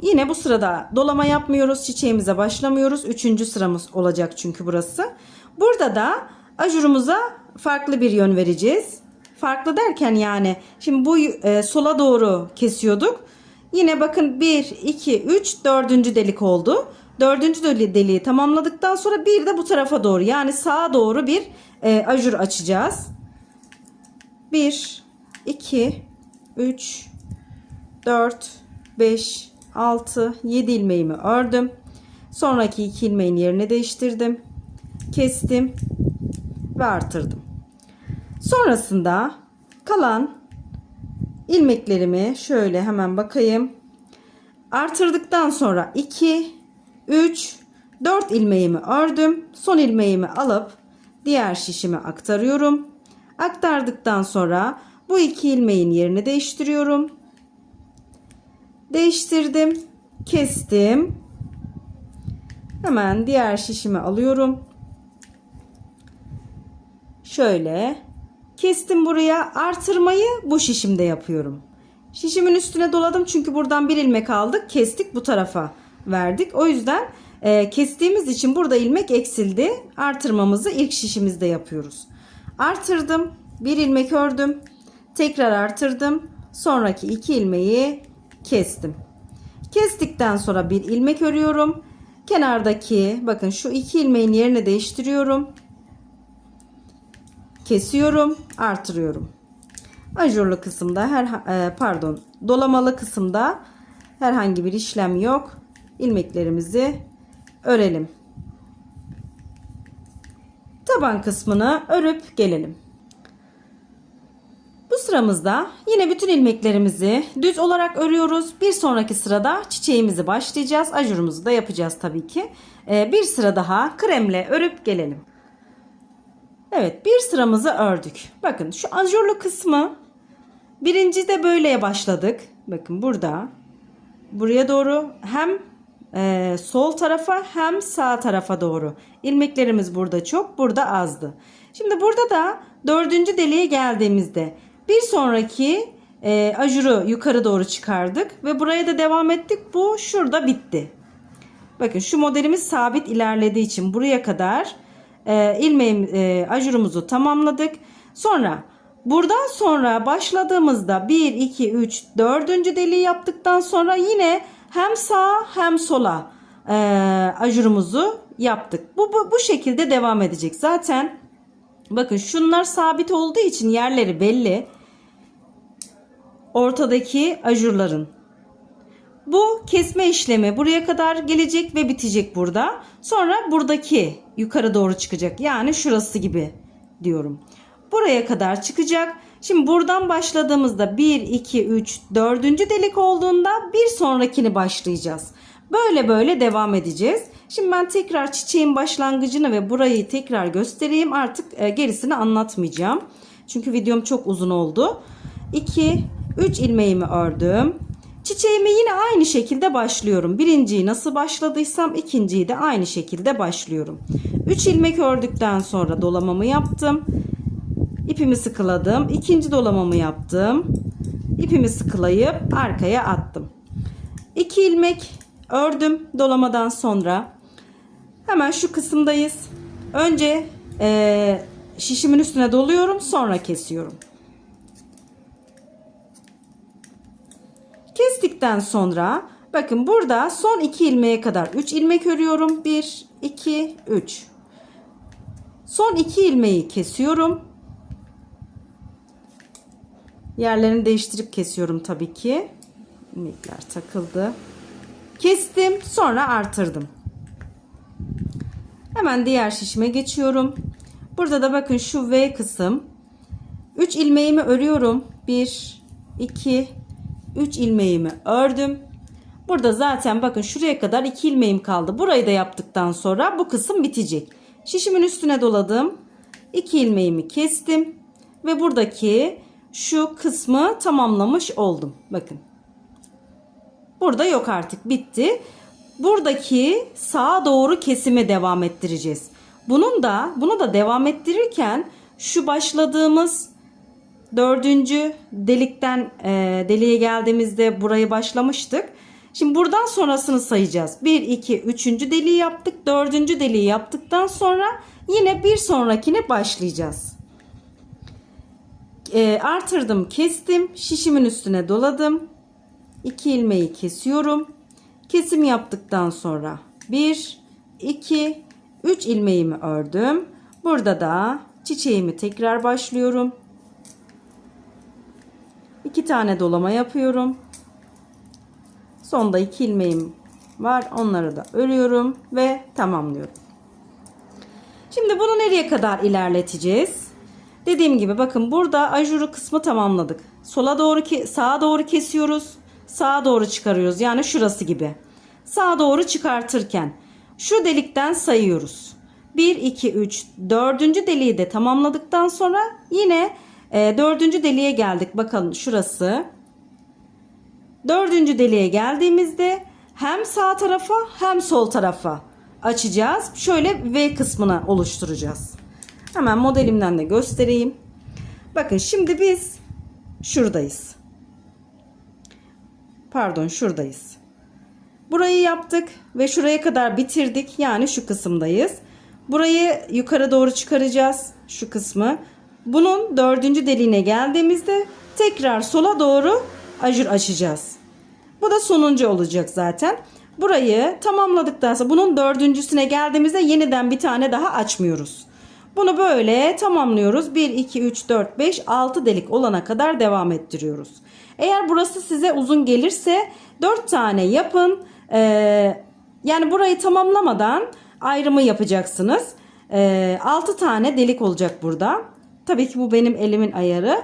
Yine bu sırada dolama yapmıyoruz. Çiçeğimize başlamıyoruz. 3. sıramız olacak çünkü burası. Burada da ajurumuza farklı bir yön vereceğiz. Farklı derken yani şimdi bu sola doğru kesiyorduk. Yine bakın 1, 2, 3, 4. delik oldu. 4. deliği tamamladıktan sonra bir de bu tarafa doğru yani sağa doğru bir ajur açacağız. 1, 2, 3, 4, 5, 6, 7 ilmeğimi ördüm. Sonraki 2 ilmeğin yerini değiştirdim. Kestim ve artırdım. Sonrasında kalan ilmeklerimi şöyle hemen bakayım. Artırdıktan sonra 2, 3, 4 ilmeğimi ördüm. Son ilmeğimi alıp diğer şişime aktarıyorum. Aktardıktan sonra bu 2 ilmeğin yerini değiştiriyorum. Değiştirdim. Kestim. Hemen diğer şişimi alıyorum. Şöyle kestim buraya. Artırmayı bu şişimde yapıyorum. Şişimin üstüne doladım çünkü buradan bir ilmek aldık, kestik, bu tarafa verdik. O yüzden kestiğimiz için burada ilmek eksildi. Artırmamızı ilk şişimizde yapıyoruz. Artırdım, bir ilmek ördüm, tekrar artırdım, sonraki 2 ilmeği kestim. Kestikten sonra bir ilmek örüyorum. Kenardaki bakın şu 2 ilmeğin yerini değiştiriyorum. Kesiyorum, artırıyorum. Ajurlu kısımda dolamalı kısımda herhangi bir işlem yok. İlmeklerimizi örelim. Taban kısmını örüp gelelim. Bu sıramızda yine bütün ilmeklerimizi düz olarak örüyoruz. Bir sonraki sırada çiçeğimizi başlayacağız. Ajurumuzu da yapacağız tabii ki. Bir sıra daha kremle örüp gelelim. Evet, bir sıramızı ördük. Bakın şu ajurlu kısmı birinci de böyle başladık. Bakın burada buraya doğru hem sol tarafa hem sağ tarafa doğru. İlmeklerimiz burada çok, burada azdı. Şimdi burada da 4. deliğe geldiğimizde bir sonraki ajuru yukarı doğru çıkardık ve buraya da devam ettik. Bu şurada bitti. Bakın şu modelimiz sabit ilerlediği için buraya kadar ajurumuzu tamamladık. Sonra buradan sonra başladığımızda 1, 2, 3, 4. deliği yaptıktan sonra yine hem sağa hem sola ajurumuzu yaptık. Bu şekilde devam edecek. Zaten bakın şunlar sabit olduğu için yerleri belli. Ortadaki ajurların. Bu kesme işlemi buraya kadar gelecek ve bitecek burada. Sonra buradaki yukarı doğru çıkacak. Yani şurası gibi diyorum. Buraya kadar çıkacak. Şimdi buradan başladığımızda 1, 2, 3, 4. delik olduğunda bir sonrakini başlayacağız. Böyle böyle devam edeceğiz. Şimdi ben tekrar çiçeğin başlangıcını ve burayı tekrar göstereyim. Artık gerisini anlatmayacağım. Çünkü videom çok uzun oldu. 2, 3 ilmeğimi ördüm. Çiçeğimi yine aynı şekilde başlıyorum. Birinciyi nasıl başladıysam ikinciyi de aynı şekilde başlıyorum. 3 ilmek ördükten sonra dolamamı yaptım. İpimi sıkıladım. İkinci dolamamı yaptım. İpimi sıkılayıp arkaya attım. 2 ilmek ördüm dolamadan sonra. Hemen şu kısımdayız. Önce şişimin üstüne doluyorum, sonra kesiyorum. Kestikten sonra bakın burada son 2 ilmeğe kadar 3 ilmek örüyorum. 1, 2, 3. Son 2 ilmeği kesiyorum. Yerlerini değiştirip kesiyorum tabii ki. İlmekler takıldı. Kestim, sonra artırdım. Hemen diğer şişime geçiyorum. Burada da bakın şu V kısım. 3 ilmeğimi örüyorum. 1, 2, 3 ilmeğimi ördüm. Burada zaten bakın şuraya kadar 2 ilmeğim kaldı. Burayı da yaptıktan sonra bu kısım bitecek. Şişimin üstüne doladım. 2 ilmeğimi kestim. Ve buradaki şu kısmı tamamlamış oldum. Bakın. Burada yok artık, bitti. Buradaki sağa doğru kesime devam ettireceğiz. Bunu da devam ettirirken şu başladığımız 4. delikten deliğe geldiğimizde burayı başlamıştık. Şimdi buradan sonrasını sayacağız. 1, 2, 3. deliği yaptık. 4. deliği yaptıktan sonra yine bir sonrakine başlayacağız. Artırdım, kestim. Şişimin üstüne doladım. 2 ilmeği kesiyorum. Kesim yaptıktan sonra 1, 2, 3 ilmeğimi ördüm. Burada da çiçeğimi tekrar başlıyorum. 2 tane dolama yapıyorum. Sonda 2 ilmeğim var. Onları da örüyorum ve tamamlıyorum. Şimdi bunu nereye kadar ilerleteceğiz? Dediğim gibi bakın burada ajuru kısmı tamamladık. Sağa doğru kesiyoruz. Sağa doğru çıkarıyoruz. Yani şurası gibi. Sağa doğru çıkartırken şu delikten sayıyoruz. 1, 2, 3, 4. deliği de tamamladıktan sonra yine 4. deliğe geldik. Bakalım şurası. 4. deliğe geldiğimizde hem sağ tarafa hem sol tarafa açacağız. Şöyle V kısmını oluşturacağız. Hemen modelimden de göstereyim. Bakın şimdi biz şuradayız. Pardon, şuradayız. Burayı yaptık ve şuraya kadar bitirdik. Yani şu kısımdayız. Burayı yukarı doğru çıkaracağız. Şu kısmı. Bunun 4. deliğine geldiğimizde tekrar sola doğru ajur açacağız. Bu da sonuncu olacak zaten. Burayı tamamladıktan sonra bunun 4.'süne geldiğimizde yeniden bir tane daha açmıyoruz. Bunu böyle tamamlıyoruz. 1, 2, 3, 4, 5, 6 delik olana kadar devam ettiriyoruz. Eğer burası size uzun gelirse 4 tane yapın. Yani burayı tamamlamadan ayrımı yapacaksınız. 6 tane delik olacak burada. Tabii ki bu benim elimin ayarı.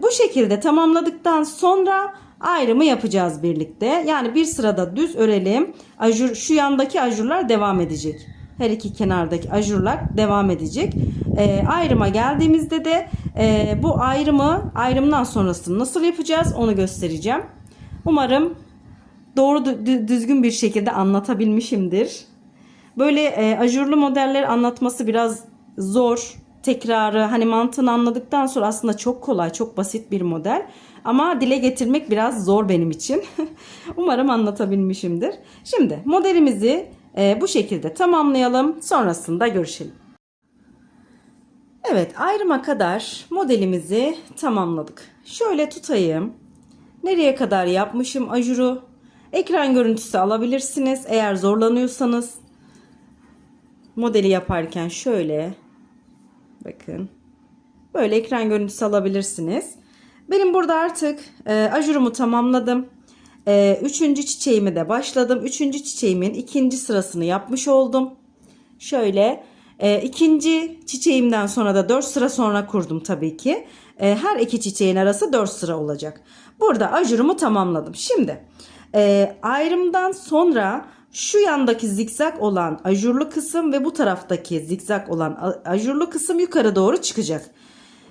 Bu şekilde tamamladıktan sonra ayrımı yapacağız birlikte. Yani bir sırada düz örelim. Ajur, şu yandaki ajurlar devam edecek. Her iki kenardaki ajurlar devam edecek. Ayrıma geldiğimizde de bu ayrımdan sonrasını nasıl yapacağız onu göstereceğim. Umarım doğru düzgün bir şekilde anlatabilmişimdir. Böyle ajurlu modelleri anlatması biraz zor. Tekrarı, hani mantığını anladıktan sonra aslında çok kolay, çok basit bir model. Ama dile getirmek biraz zor benim için. Umarım anlatabilmişimdir. Şimdi modelimizi bu şekilde tamamlayalım. Sonrasında görüşelim. Evet, ayrıma kadar modelimizi tamamladık. Şöyle tutayım. Nereye kadar yapmışım ajuru? Ekran görüntüsü alabilirsiniz. Eğer zorlanıyorsanız modeli yaparken şöyle bakın. Böyle ekran görüntüsü alabilirsiniz. Benim burada artık ajurumu tamamladım. 3. çiçeğimi de başladım. 3. çiçeğimin 2. sırasını yapmış oldum. Şöyle 2. çiçeğimden sonra da 4 sıra sonra kurdum tabii ki. Her iki çiçeğin arası 4 sıra olacak. Burada ajurumu tamamladım. Şimdi ayrımdan sonra şu yandaki zikzak olan ajurlu kısım ve bu taraftaki zikzak olan ajurlu kısım yukarı doğru çıkacak.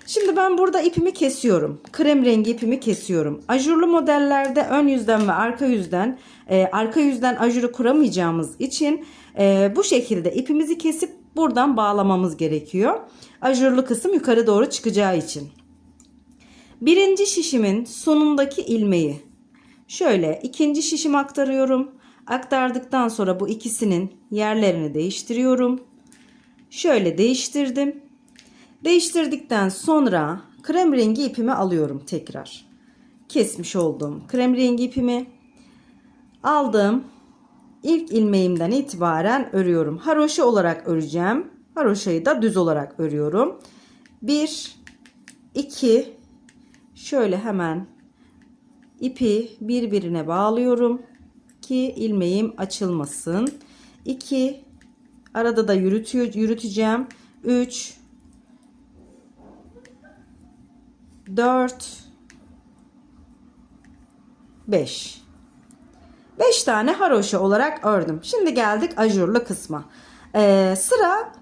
Şimdi ben burada ipimi kesiyorum. Krem rengi ipimi kesiyorum. Ajurlu modellerde ön yüzden ve arka yüzden ajuru kuramayacağımız için bu şekilde ipimizi kesip buradan bağlamamız gerekiyor. Ajurlu kısım yukarı doğru çıkacağı için. Birinci şişimin sonundaki ilmeği şöyle ikinci şişime aktarıyorum. Aktardıktan sonra bu ikisinin yerlerini değiştiriyorum. Şöyle değiştirdim. Değiştirdikten sonra krem rengi ipimi alıyorum tekrar. Kesmiş olduğum krem rengi ipimi aldım. İlk ilmeğimden itibaren örüyorum. Haroşa olarak öreceğim. Haroşayı da düz olarak örüyorum. 1, 2, şöyle hemen ipi birbirine bağlıyorum ki ilmeğim açılmasın. 2, arada da yürüteceğim. 3, 4, 5. 5 tane haroşa olarak ördüm. Şimdi geldik ajurlu kısma. Sıra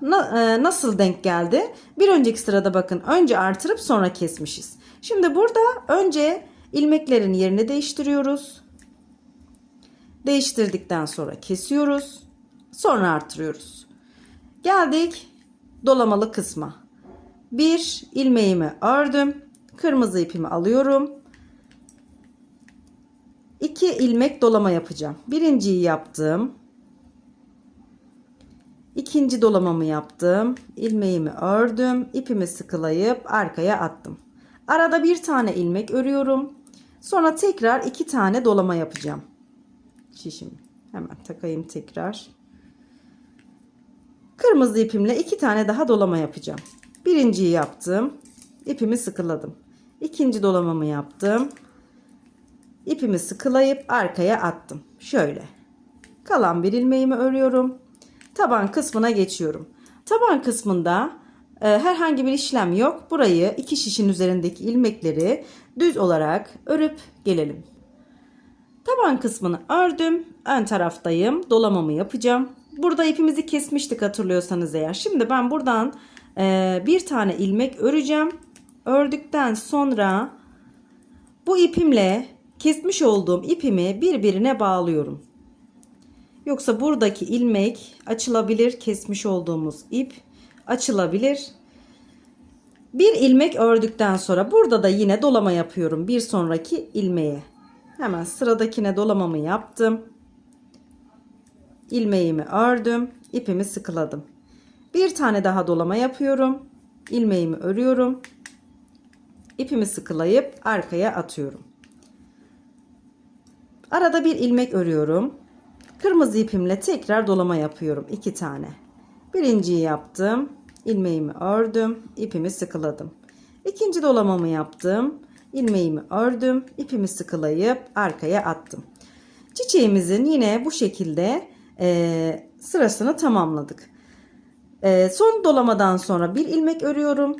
nasıl denk geldi? Bir önceki sırada bakın önce artırıp sonra kesmişiz. Şimdi burada önce ilmeklerin yerini değiştiriyoruz. Değiştirdikten sonra kesiyoruz. Sonra artırıyoruz. Geldik dolamalı kısma. Bir ilmeğimi ördüm. Kırmızı ipimi alıyorum. 2 ilmek dolama yapacağım. Birinciyi yaptım. İkinci dolamamı yaptım. İlmeğimi ördüm. İpimi sıkılayıp arkaya attım. Arada bir tane ilmek örüyorum. Sonra tekrar 2 tane dolama yapacağım. Şişimi hemen takayım tekrar. Kırmızı ipimle 2 tane daha dolama yapacağım. Birinciyi yaptım. İpimi sıkıladım. İkinci dolamamı yaptım. İpimi sıkılayıp arkaya attım. Şöyle. Kalan bir ilmeğimi örüyorum. Taban kısmına geçiyorum. Taban kısmında herhangi bir işlem yok. Burayı 2 şişin üzerindeki ilmekleri düz olarak örüp gelelim. Taban kısmını ördüm. Ön taraftayım. Dolamamı yapacağım. Burada ipimizi kesmiştik hatırlıyorsanız eğer. Şimdi ben buradan bir tane ilmek öreceğim. Ördükten sonra bu ipimle kesmiş olduğum ipimi birbirine bağlıyorum. Yoksa buradaki ilmek açılabilir. Kesmiş olduğumuz ip açılabilir. Bir ilmek ördükten sonra burada da yine dolama yapıyorum bir sonraki ilmeğe. Hemen sıradakine dolamamı yaptım. İlmeğimi ördüm. İpimi sıkıladım. Bir tane daha dolama yapıyorum. İlmeğimi örüyorum. İpimi sıkılayıp arkaya atıyorum. Arada bir ilmek örüyorum. Kırmızı ipimle tekrar dolama yapıyorum. 2 tane. Birinciyi yaptım. İlmeğimi ördüm. İpimi sıkıladım. İkinci dolamamı yaptım. İlmeğimi ördüm. İpimi sıkılayıp arkaya attım. Çiçeğimizin yine bu şekilde sırasını tamamladık. Son dolamadan sonra bir ilmek örüyorum.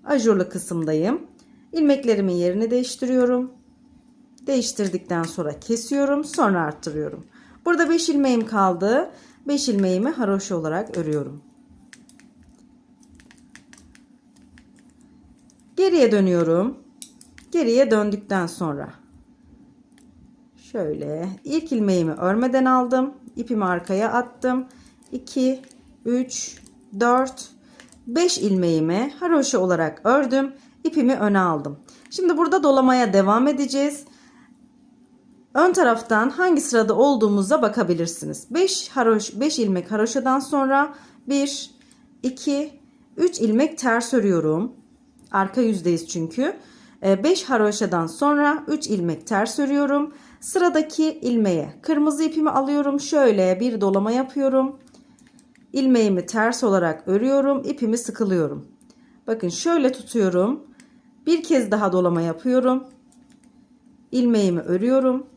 Ajurlu kısımdayım. İlmeklerimin yerini değiştiriyorum. Değiştirdikten sonra kesiyorum. Sonra arttırıyorum. Burada 5 ilmeğim kaldı. 5 ilmeğimi haroşa olarak örüyorum. Geriye dönüyorum. Geriye döndükten sonra şöyle ilk ilmeğimi örmeden aldım. İpimi arkaya attım. 2, 3, 4, 5 ilmeğimi haroşa olarak ördüm. İpimi öne aldım. Şimdi burada dolamaya devam edeceğiz. Ön taraftan hangi sırada olduğumuza bakabilirsiniz. 5 ilmek haroşadan sonra 1, 2, 3 ilmek ters örüyorum. Arka yüzdeyiz çünkü. 5 haroşadan sonra 3 ilmek ters örüyorum. Sıradaki ilmeğe kırmızı ipimi alıyorum. Şöyle bir dolama yapıyorum. İlmeğimi ters olarak örüyorum. İpimi sıkılıyorum. Bakın şöyle tutuyorum. Bir kez daha dolama yapıyorum. İlmeğimi örüyorum.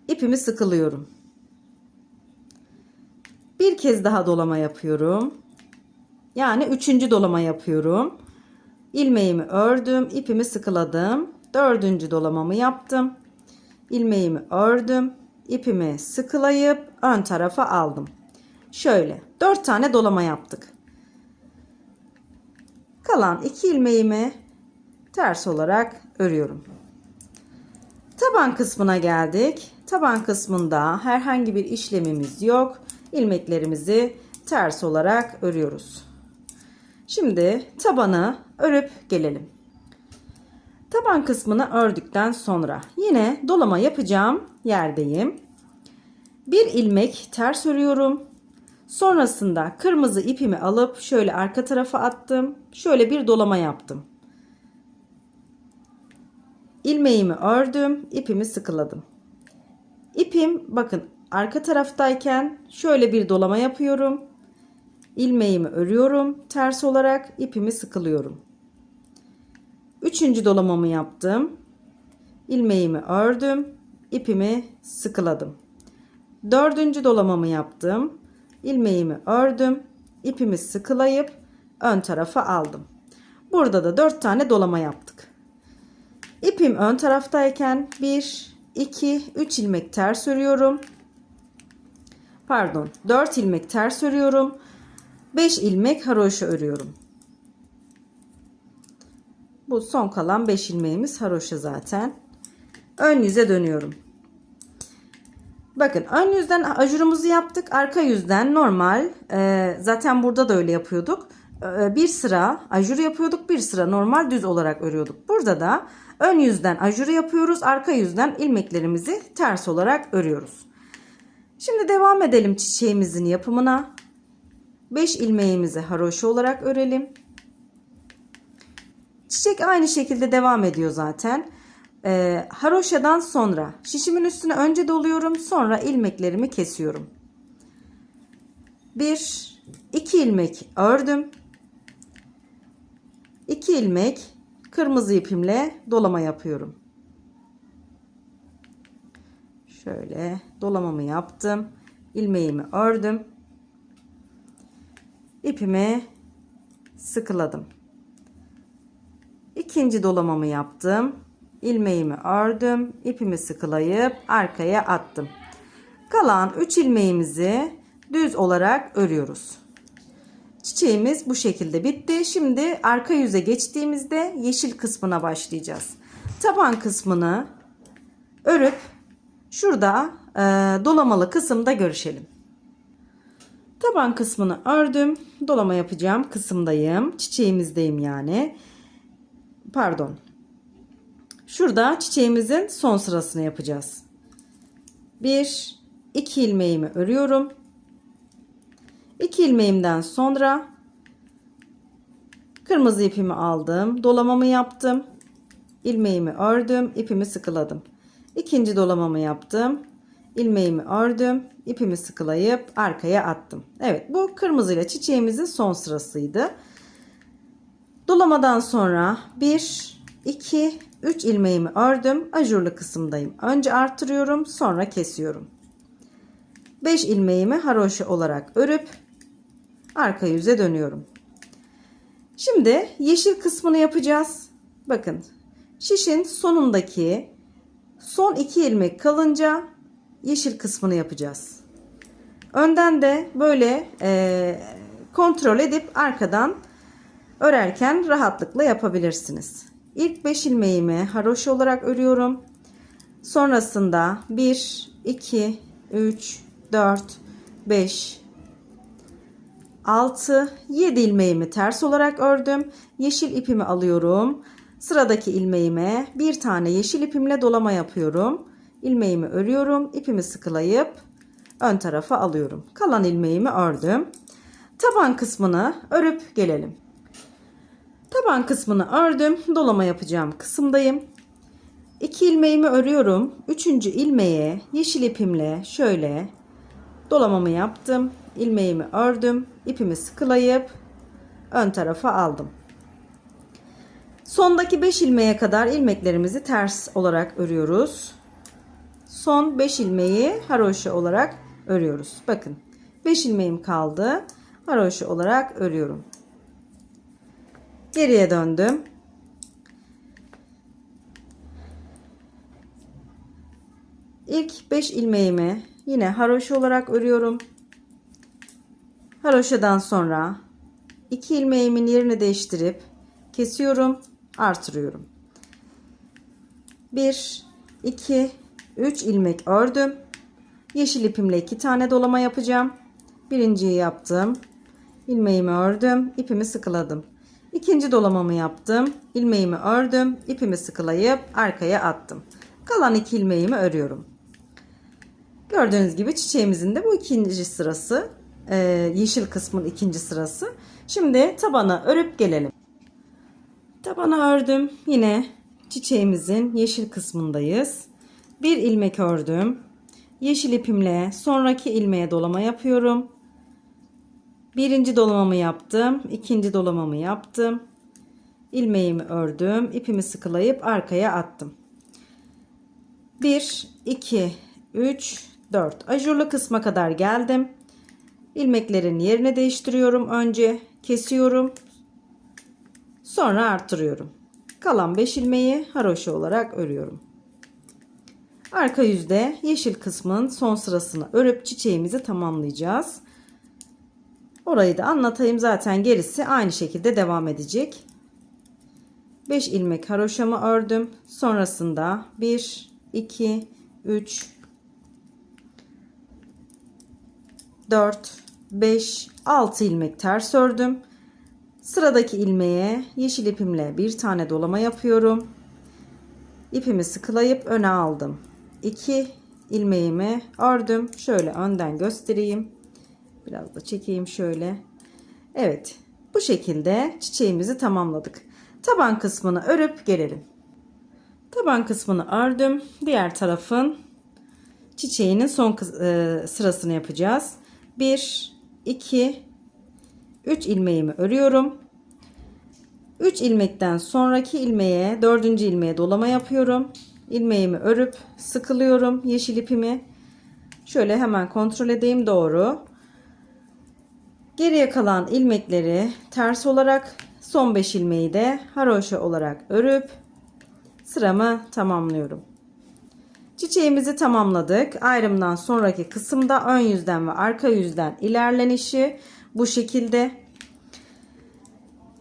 İpimi sıkılıyorum. Bir kez daha dolama yapıyorum. Yani 3. dolama yapıyorum. İlmeğimi ördüm, ipimi sıkıladım. 4. dolamamı yaptım. İlmeğimi ördüm, ipimi sıkılayıp ön tarafa aldım. Şöyle 4 tane dolama yaptık. Kalan 2 ilmeğimi ters olarak örüyorum. Taban kısmına geldik. Taban kısmında herhangi bir işlemimiz yok. İlmeklerimizi ters olarak örüyoruz. Şimdi tabanı örüp gelelim. Taban kısmını ördükten sonra yine dolama yapacağım yerdeyim. Bir ilmek ters örüyorum. Sonrasında kırmızı ipimi alıp şöyle arka tarafa attım. Şöyle bir dolama yaptım. İlmeğimi ördüm, ipimi sıkıladım. İpim bakın arka taraftayken şöyle bir dolama yapıyorum. İlmeğimi örüyorum, ters olarak ipimi sıkılıyorum. 3. dolamamı yaptım. İlmeğimi ördüm, ipimi sıkıladım. 4. dolamamı yaptım. İlmeğimi ördüm, ipimi sıkılayıp ön tarafa aldım. Burada da 4 tane dolama yaptık. İpim ön taraftayken 1, 2, 3 ilmek ters örüyorum. Pardon, 4 ilmek ters örüyorum. 5 ilmek haroşa örüyorum. Bu son kalan 5 ilmeğimiz haroşa zaten. Ön yüze dönüyorum. Bakın ön yüzden ajurumuzu yaptık. Arka yüzden normal. Zaten burada da öyle yapıyorduk. Bir sıra ajur yapıyorduk. Bir sıra normal düz olarak örüyorduk. Burada da ön yüzden ajur yapıyoruz. Arka yüzden ilmeklerimizi ters olarak örüyoruz. Şimdi devam edelim çiçeğimizin yapımına. 5 ilmeğimizi haroşa olarak örelim. Çiçek aynı şekilde devam ediyor zaten. Haroşadan sonra şişimin üstüne önce doluyorum, sonra ilmeklerimi kesiyorum. 1, 2 ilmek ördüm. 2 ilmek kırmızı ipimle dolama yapıyorum. Şöyle dolamamı yaptım. İlmeğimi ördüm. İpimi sıkıladım. 2. dolamamı yaptım. İlmeğimi ördüm. İpimi sıkılayıp arkaya attım. Kalan 3 ilmeğimizi düz olarak örüyoruz. Çiçeğimiz bu şekilde bitti. Şimdi arka yüze geçtiğimizde yeşil kısmına başlayacağız. Taban kısmını örüp şurada dolamalı kısımda görüşelim. Taban kısmını ördüm. Dolama yapacağım kısımdayım. Çiçeğimizdeyim yani. Pardon. Şurada çiçeğimizin son sırasını yapacağız. 1 2 ilmeğimi örüyorum. 2 ilmeğimden sonra kırmızı ipimi aldım, dolamamı yaptım, ilmeğimi ördüm, ipimi sıkıladım. İkinci dolamamı yaptım, ilmeğimi ördüm, ipimi sıkılayıp arkaya attım. Evet, bu kırmızıyla çiçeğimizin son sırasıydı. Dolamadan sonra 1 2 3 ilmeğimi ördüm, ajurlu kısımdayım. Önce artırıyorum, sonra kesiyorum. 5 ilmeğimi haroşa olarak örüp arka yüze dönüyorum. Şimdi yeşil kısmını yapacağız. Bakın, şişin sonundaki son 2 ilmek kalınca yeşil kısmını yapacağız. Önden de böyle kontrol edip arkadan örerken rahatlıkla yapabilirsiniz. İlk 5 ilmeğimi haroşa olarak örüyorum. Sonrasında 1 2 3 4 5 6 7 ilmeğimi ters olarak ördüm. Yeşil ipimi alıyorum. Sıradaki ilmeğime bir tane yeşil ipimle dolama yapıyorum. İlmeğimi örüyorum. İpimi sıkılayıp ön tarafa alıyorum. Kalan ilmeğimi ördüm. Taban kısmını örüp gelelim. Taban kısmını ördüm. Dolama yapacağım kısımdayım. 2 ilmeğimi örüyorum. 3. ilmeğe yeşil ipimle şöyle dolamamı yaptım. İlmeğimi ördüm. İpimi sıkılayıp ön tarafa aldım. Sondaki 5 ilmeğe kadar ilmeklerimizi ters olarak örüyoruz. Son 5 ilmeği haroşa olarak örüyoruz. Bakın, 5 ilmeğim kaldı. Haroşa olarak örüyorum. Geriye döndüm. İlk 5 ilmeğimi yine haroşa olarak örüyorum. Haroşadan sonra 2 ilmeğimin yerini değiştirip kesiyorum, artırıyorum. 1 2 3 ilmek ördüm. Yeşil ipimle 2 tane dolama yapacağım. Birinciyi yaptım. İlmeğimi ördüm, ipimi sıkıladım. İkinci dolamamı yaptım. İlmeğimi ördüm, ipimi sıkılayıp arkaya attım. Kalan 2 ilmeğimi örüyorum. Gördüğünüz gibi çiçeğimizin de bu ikinci sırası. Yeşil kısmın ikinci sırası. Şimdi tabana örüp gelelim. Tabana ördüm. Yine çiçeğimizin yeşil kısmındayız. Bir ilmek ördüm. Yeşil ipimle sonraki ilmeğe dolama yapıyorum. Birinci dolamamı yaptım. İkinci dolamamı yaptım. İlmeğimi ördüm. İpimi sıkılayıp arkaya attım. 1 2 3 4 ajurlu kısma kadar geldim. İlmeklerin yerini değiştiriyorum. Önce kesiyorum. Sonra artırıyorum. Kalan 5 ilmeği haroşa olarak örüyorum. Arka yüzde yeşil kısmın son sırasını örüp çiçeğimizi tamamlayacağız. Orayı da anlatayım, zaten gerisi aynı şekilde devam edecek. 5 ilmek haroşamı ördüm. Sonrasında 1 2 3 4 5 6 ilmek ters ördüm. Sıradaki ilmeğe yeşil ipimle bir tane dolama yapıyorum. İpimi sıkılayıp öne aldım. 2 ilmeğimi ördüm. Şöyle önden göstereyim. Biraz da çekeyim şöyle. Evet, bu şekilde çiçeğimizi tamamladık. Taban kısmını örüp gelelim. Taban kısmını ördüm. Diğer tarafın çiçeğinin son sırasını yapacağız. 1 2 3 ilmeğimi örüyorum. 3 ilmekten sonraki ilmeğe, 4. ilmeğe dolama yapıyorum. İlmeğimi örüp sıkılıyorum yeşil ipimi. Şöyle hemen kontrol edeyim, doğru. Geriye kalan ilmekleri ters olarak, son 5 ilmeği de haroşa olarak örüp sıramı tamamlıyorum. Çiçeğimizi tamamladık. Ayrımdan sonraki kısımda ön yüzden ve arka yüzden ilerlenişi bu şekilde.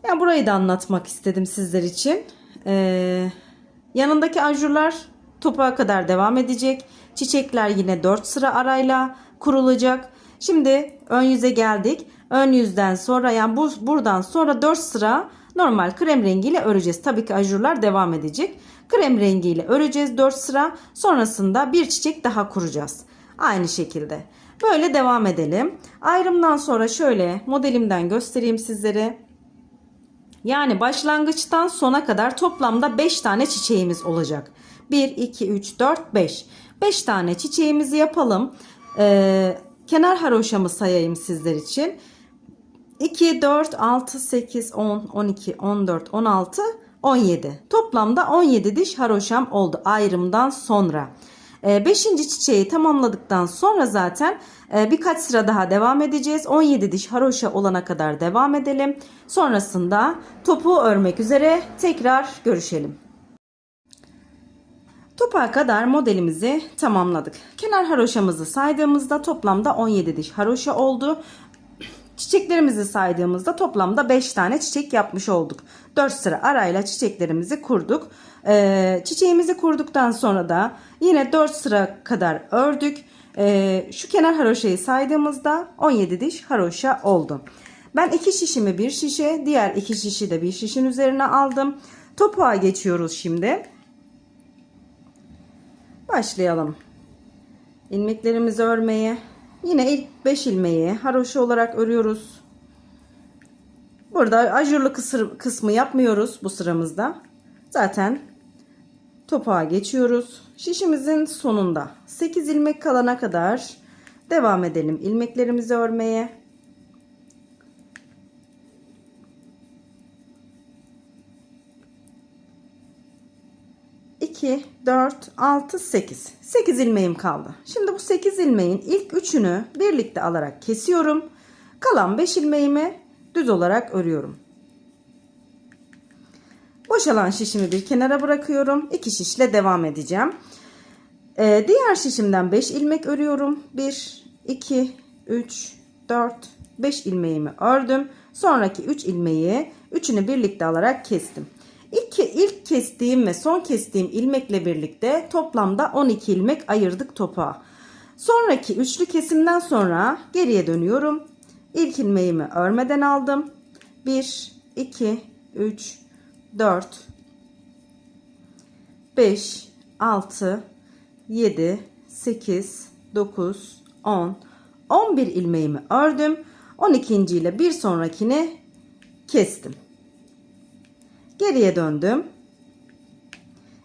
Yani burayı da anlatmak istedim sizler için. Yanındaki ajurlar topuğa kadar devam edecek. Çiçekler yine 4 sıra arayla kurulacak. Şimdi ön yüze geldik. Ön yüzden sonra, yani buradan sonra 4 sıra Normal krem rengiyle öreceğiz. Tabii ki ajurlar devam edecek. Krem rengiyle öreceğiz 4 sıra. Sonrasında bir çiçek daha kuracağız. Aynı şekilde. Böyle devam edelim. Ayrımdan sonra şöyle modelimden göstereyim sizlere. Yani başlangıçtan sona kadar toplamda 5 tane çiçeğimiz olacak. 1, 2, 3, 4, 5. 5 tane çiçeğimizi yapalım. Kenar haroşamı sayayım sizler için. 2, 4, 6, 8, 10, 12, 14, 16, 17. Toplamda 17 diş haroşam oldu ayrımdan sonra. 5. çiçeği tamamladıktan sonra zaten birkaç sıra daha devam edeceğiz. 17 diş haroşa olana kadar devam edelim. Sonrasında topuğu örmek üzere tekrar görüşelim. Topuğa kadar modelimizi tamamladık. Kenar haroşamızı saydığımızda toplamda 17 diş haroşa oldu. Çiçeklerimizi saydığımızda toplamda 5 tane çiçek yapmış olduk. 4 sıra arayla çiçeklerimizi kurduk. Çiçeğimizi kurduktan sonra da yine 4 sıra kadar ördük. Şu kenar haroşayı saydığımızda 17 diş haroşa oldu. Ben 2 şişimi bir şişe, diğer 2 şişi de bir şişin üzerine aldım. Topuğa geçiyoruz şimdi. Başlayalım. İlmeklerimizi örmeye. Yine ilk 5 ilmeği haroşa olarak örüyoruz. Burada ajurlu kısmı yapmıyoruz bu sıramızda. Zaten topuğa geçiyoruz. Şişimizin sonunda 8 ilmek kalana kadar devam edelim ilmeklerimizi örmeye. 2, 4, 6, 8. 8 ilmeğim kaldı. Şimdi bu 8 ilmeğin ilk 3'ünü birlikte alarak kesiyorum. Kalan 5 ilmeğimi düz olarak örüyorum. Boşalan şişimi bir kenara bırakıyorum. 2 şişle devam edeceğim. Diğer şişimden 5 ilmek örüyorum. 1, 2, 3, 4, 5 ilmeğimi ördüm. Sonraki 3 ilmeği üçünü birlikte alarak kestim. İlk kestiğim ve son kestiğim ilmekle birlikte toplamda 12 ilmek ayırdık topuğa. Sonraki üçlü kesimden sonra geriye dönüyorum. İlk ilmeğimi örmeden aldım. 1, 2, 3, 4, 5, 6, 7, 8, 9, 10, 11 ilmeğimi ördüm. 12. ile bir sonrakini kestim. Geriye döndüm.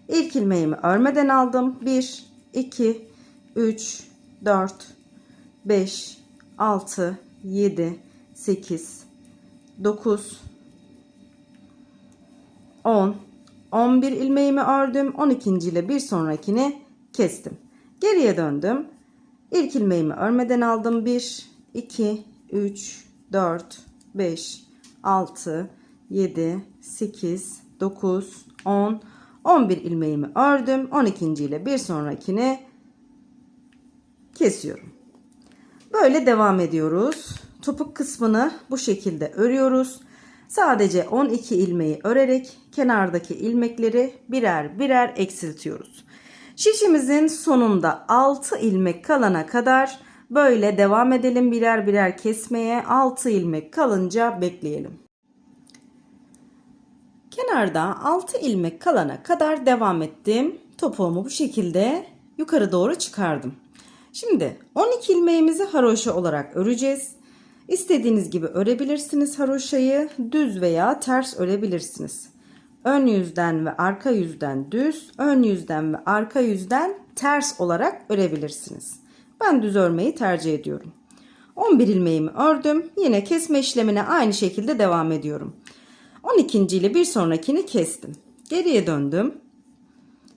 İlk ilmeğimi örmeden aldım. 1, 2, 3, 4, 5, 6, 7, 8, 9, 10, 11 ilmeğimi ördüm. 12. ile bir sonrakini kestim. Geriye döndüm. İlk ilmeğimi örmeden aldım. 1, 2, 3, 4, 5, 6, 7, 8, 9, 10, 11 ilmeğimi ördüm. 12. ile bir sonrakini kesiyorum. Böyle devam ediyoruz. Topuk kısmını bu şekilde örüyoruz. Sadece 12 ilmeği örerek kenardaki ilmekleri birer birer eksiltiyoruz. Şişimizin sonunda 6 ilmek kalana kadar böyle devam edelim birer birer kesmeye. 6 ilmek kalınca bekleyelim. Kenarda 6 ilmek kalana kadar devam ettim. Topuğumu bu şekilde yukarı doğru çıkardım. Şimdi 12 ilmeğimizi haroşa olarak öreceğiz. İstediğiniz gibi örebilirsiniz haroşayı. Düz veya ters örebilirsiniz. Ön yüzden ve arka yüzden düz, ön yüzden ve arka yüzden ters olarak örebilirsiniz. Ben düz örmeyi tercih ediyorum. 11 ilmeğimi ördüm. Yine kesme işlemine aynı şekilde devam ediyorum. 12. ile bir sonrakini kestim. Geriye döndüm.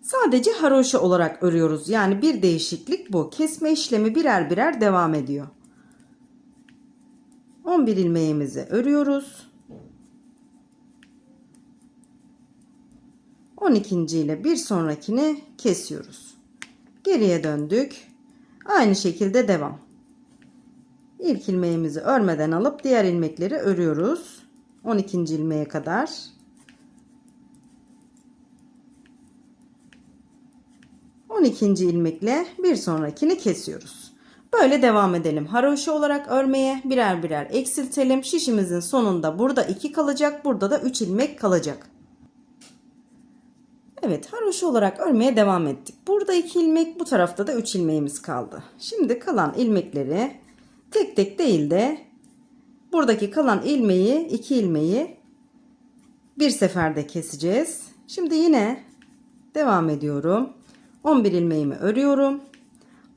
Sadece haroşa olarak örüyoruz. Yani bir değişiklik bu. Kesme işlemi birer birer devam ediyor. 11 ilmeğimizi örüyoruz. 12. ile bir sonrakini kesiyoruz. Geriye döndük. Aynı şekilde devam. İlk ilmeğimizi örmeden alıp diğer ilmekleri örüyoruz. 12. ilmeğe kadar. 12. ilmekle bir sonrakini kesiyoruz. Böyle devam edelim. Haroşa olarak örmeye birer birer eksiltelim. Şişimizin sonunda burada 2 kalacak. Burada da 3 ilmek kalacak. Evet, haroşa olarak örmeye devam ettik. Burada 2 ilmek, bu tarafta da 3 ilmeğimiz kaldı. Şimdi kalan ilmekleri tek tek değil de buradaki kalan ilmeği, 2 ilmeği bir seferde keseceğiz. Şimdi yine devam ediyorum. 11 ilmeğimi örüyorum.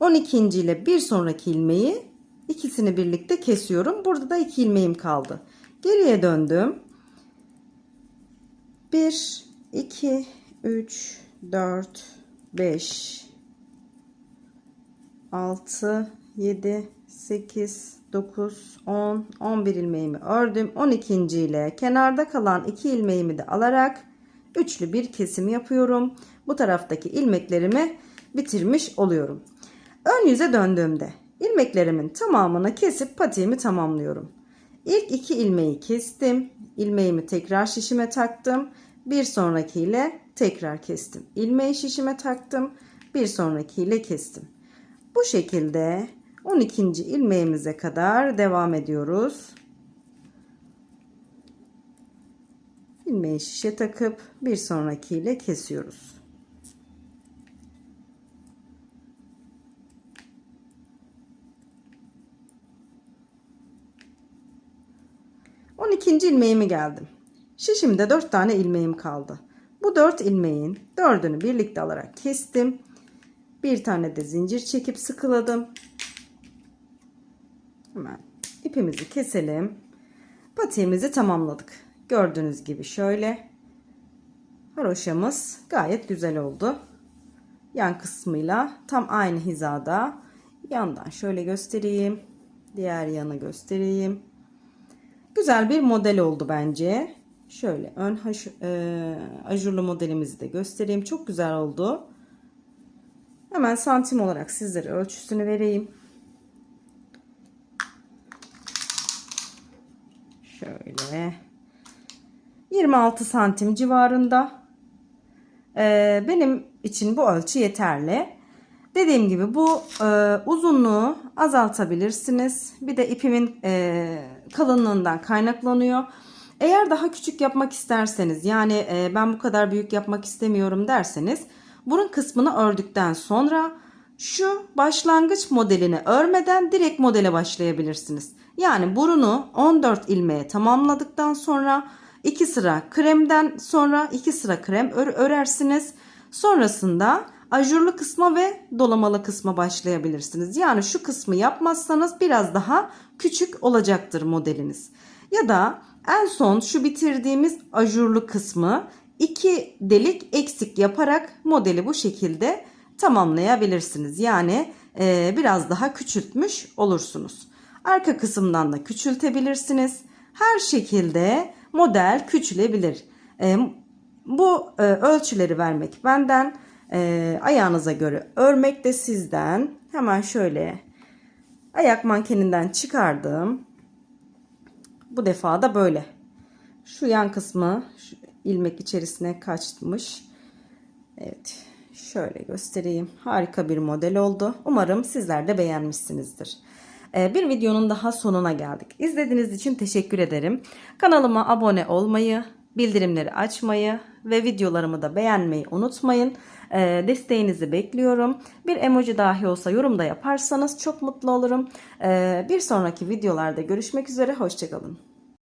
12. ile bir sonraki ilmeği, ikisini birlikte kesiyorum. Burada da 2 ilmeğim kaldı. Geriye döndüm. 1, 2, 3, 4, 5, 6, 7, 8, 9, 10, 11 ilmeğimi ördüm. 12. ile kenarda kalan 2 ilmeğimi de alarak üçlü bir kesim yapıyorum. Bu taraftaki ilmeklerimi bitirmiş oluyorum. Ön yüze döndüğümde ilmeklerimin tamamını kesip patiğimi tamamlıyorum. İlk 2 ilmeği kestim. İlmeğimi tekrar şişime taktım. Bir sonrakiyle tekrar kestim. İlmeği şişime taktım. Bir sonrakiyle kestim. Bu şekilde 12. ilmeğimize kadar devam ediyoruz. İlmeği şişe takıp bir sonrakiyle kesiyoruz. On ikinci ilmeğime geldim. Şişimde 4 tane ilmeğim kaldı. Bu 4 ilmeğin 4'ünü birlikte alarak kestim. Bir tane de zincir çekip sıkıladım. Hemen ipimizi keselim. Patiğimizi tamamladık. Gördüğünüz gibi şöyle. Haroşamız gayet güzel oldu. Yan kısmıyla tam aynı hizada. Yandan şöyle göstereyim. Diğer yanı göstereyim. Güzel bir model oldu bence. Şöyle ön ajurlu modelimizi de göstereyim. Çok güzel oldu. Hemen santim olarak sizlere ölçüsünü vereyim. Şöyle 26 santim civarında. Benim için bu ölçü yeterli. Dediğim gibi bu uzunluğu azaltabilirsiniz. Bir de ipimin kalınlığından kaynaklanıyor. Eğer daha küçük yapmak isterseniz, yani ben bu kadar büyük yapmak istemiyorum derseniz, burun kısmını ördükten sonra şu başlangıç modelini örmeden direkt modele başlayabilirsiniz. Yani burunu 14 ilmeğe tamamladıktan sonra 2 sıra kremden sonra 2 sıra krem örersiniz. Sonrasında ajurlu kısma ve dolamalı kısma başlayabilirsiniz. Yani şu kısmı yapmazsanız biraz daha küçük olacaktır modeliniz. Ya da en son şu bitirdiğimiz ajurlu kısmı 2 delik eksik yaparak modeli bu şekilde tamamlayabilirsiniz. Yani biraz daha küçültmüş olursunuz. Arka kısımdan da küçültebilirsiniz. Her şekilde model küçülebilir. Bu ölçüleri vermek benden, ayağınıza göre örmek de sizden. Hemen şöyle ayak mankeninden çıkardım. Bu defa da böyle. Şu yan kısmı şu ilmek içerisine kaçmış. Evet, şöyle göstereyim. Harika bir model oldu. Umarım sizler de beğenmişsinizdir. Bir videonun daha sonuna geldik. İzlediğiniz için teşekkür ederim. Kanalıma abone olmayı, bildirimleri açmayı ve videolarımı da beğenmeyi unutmayın. Desteğinizi bekliyorum. Bir emoji dahi olsa yorumda yaparsanız çok mutlu olurum. Bir sonraki videolarda görüşmek üzere. Hoşça kalın.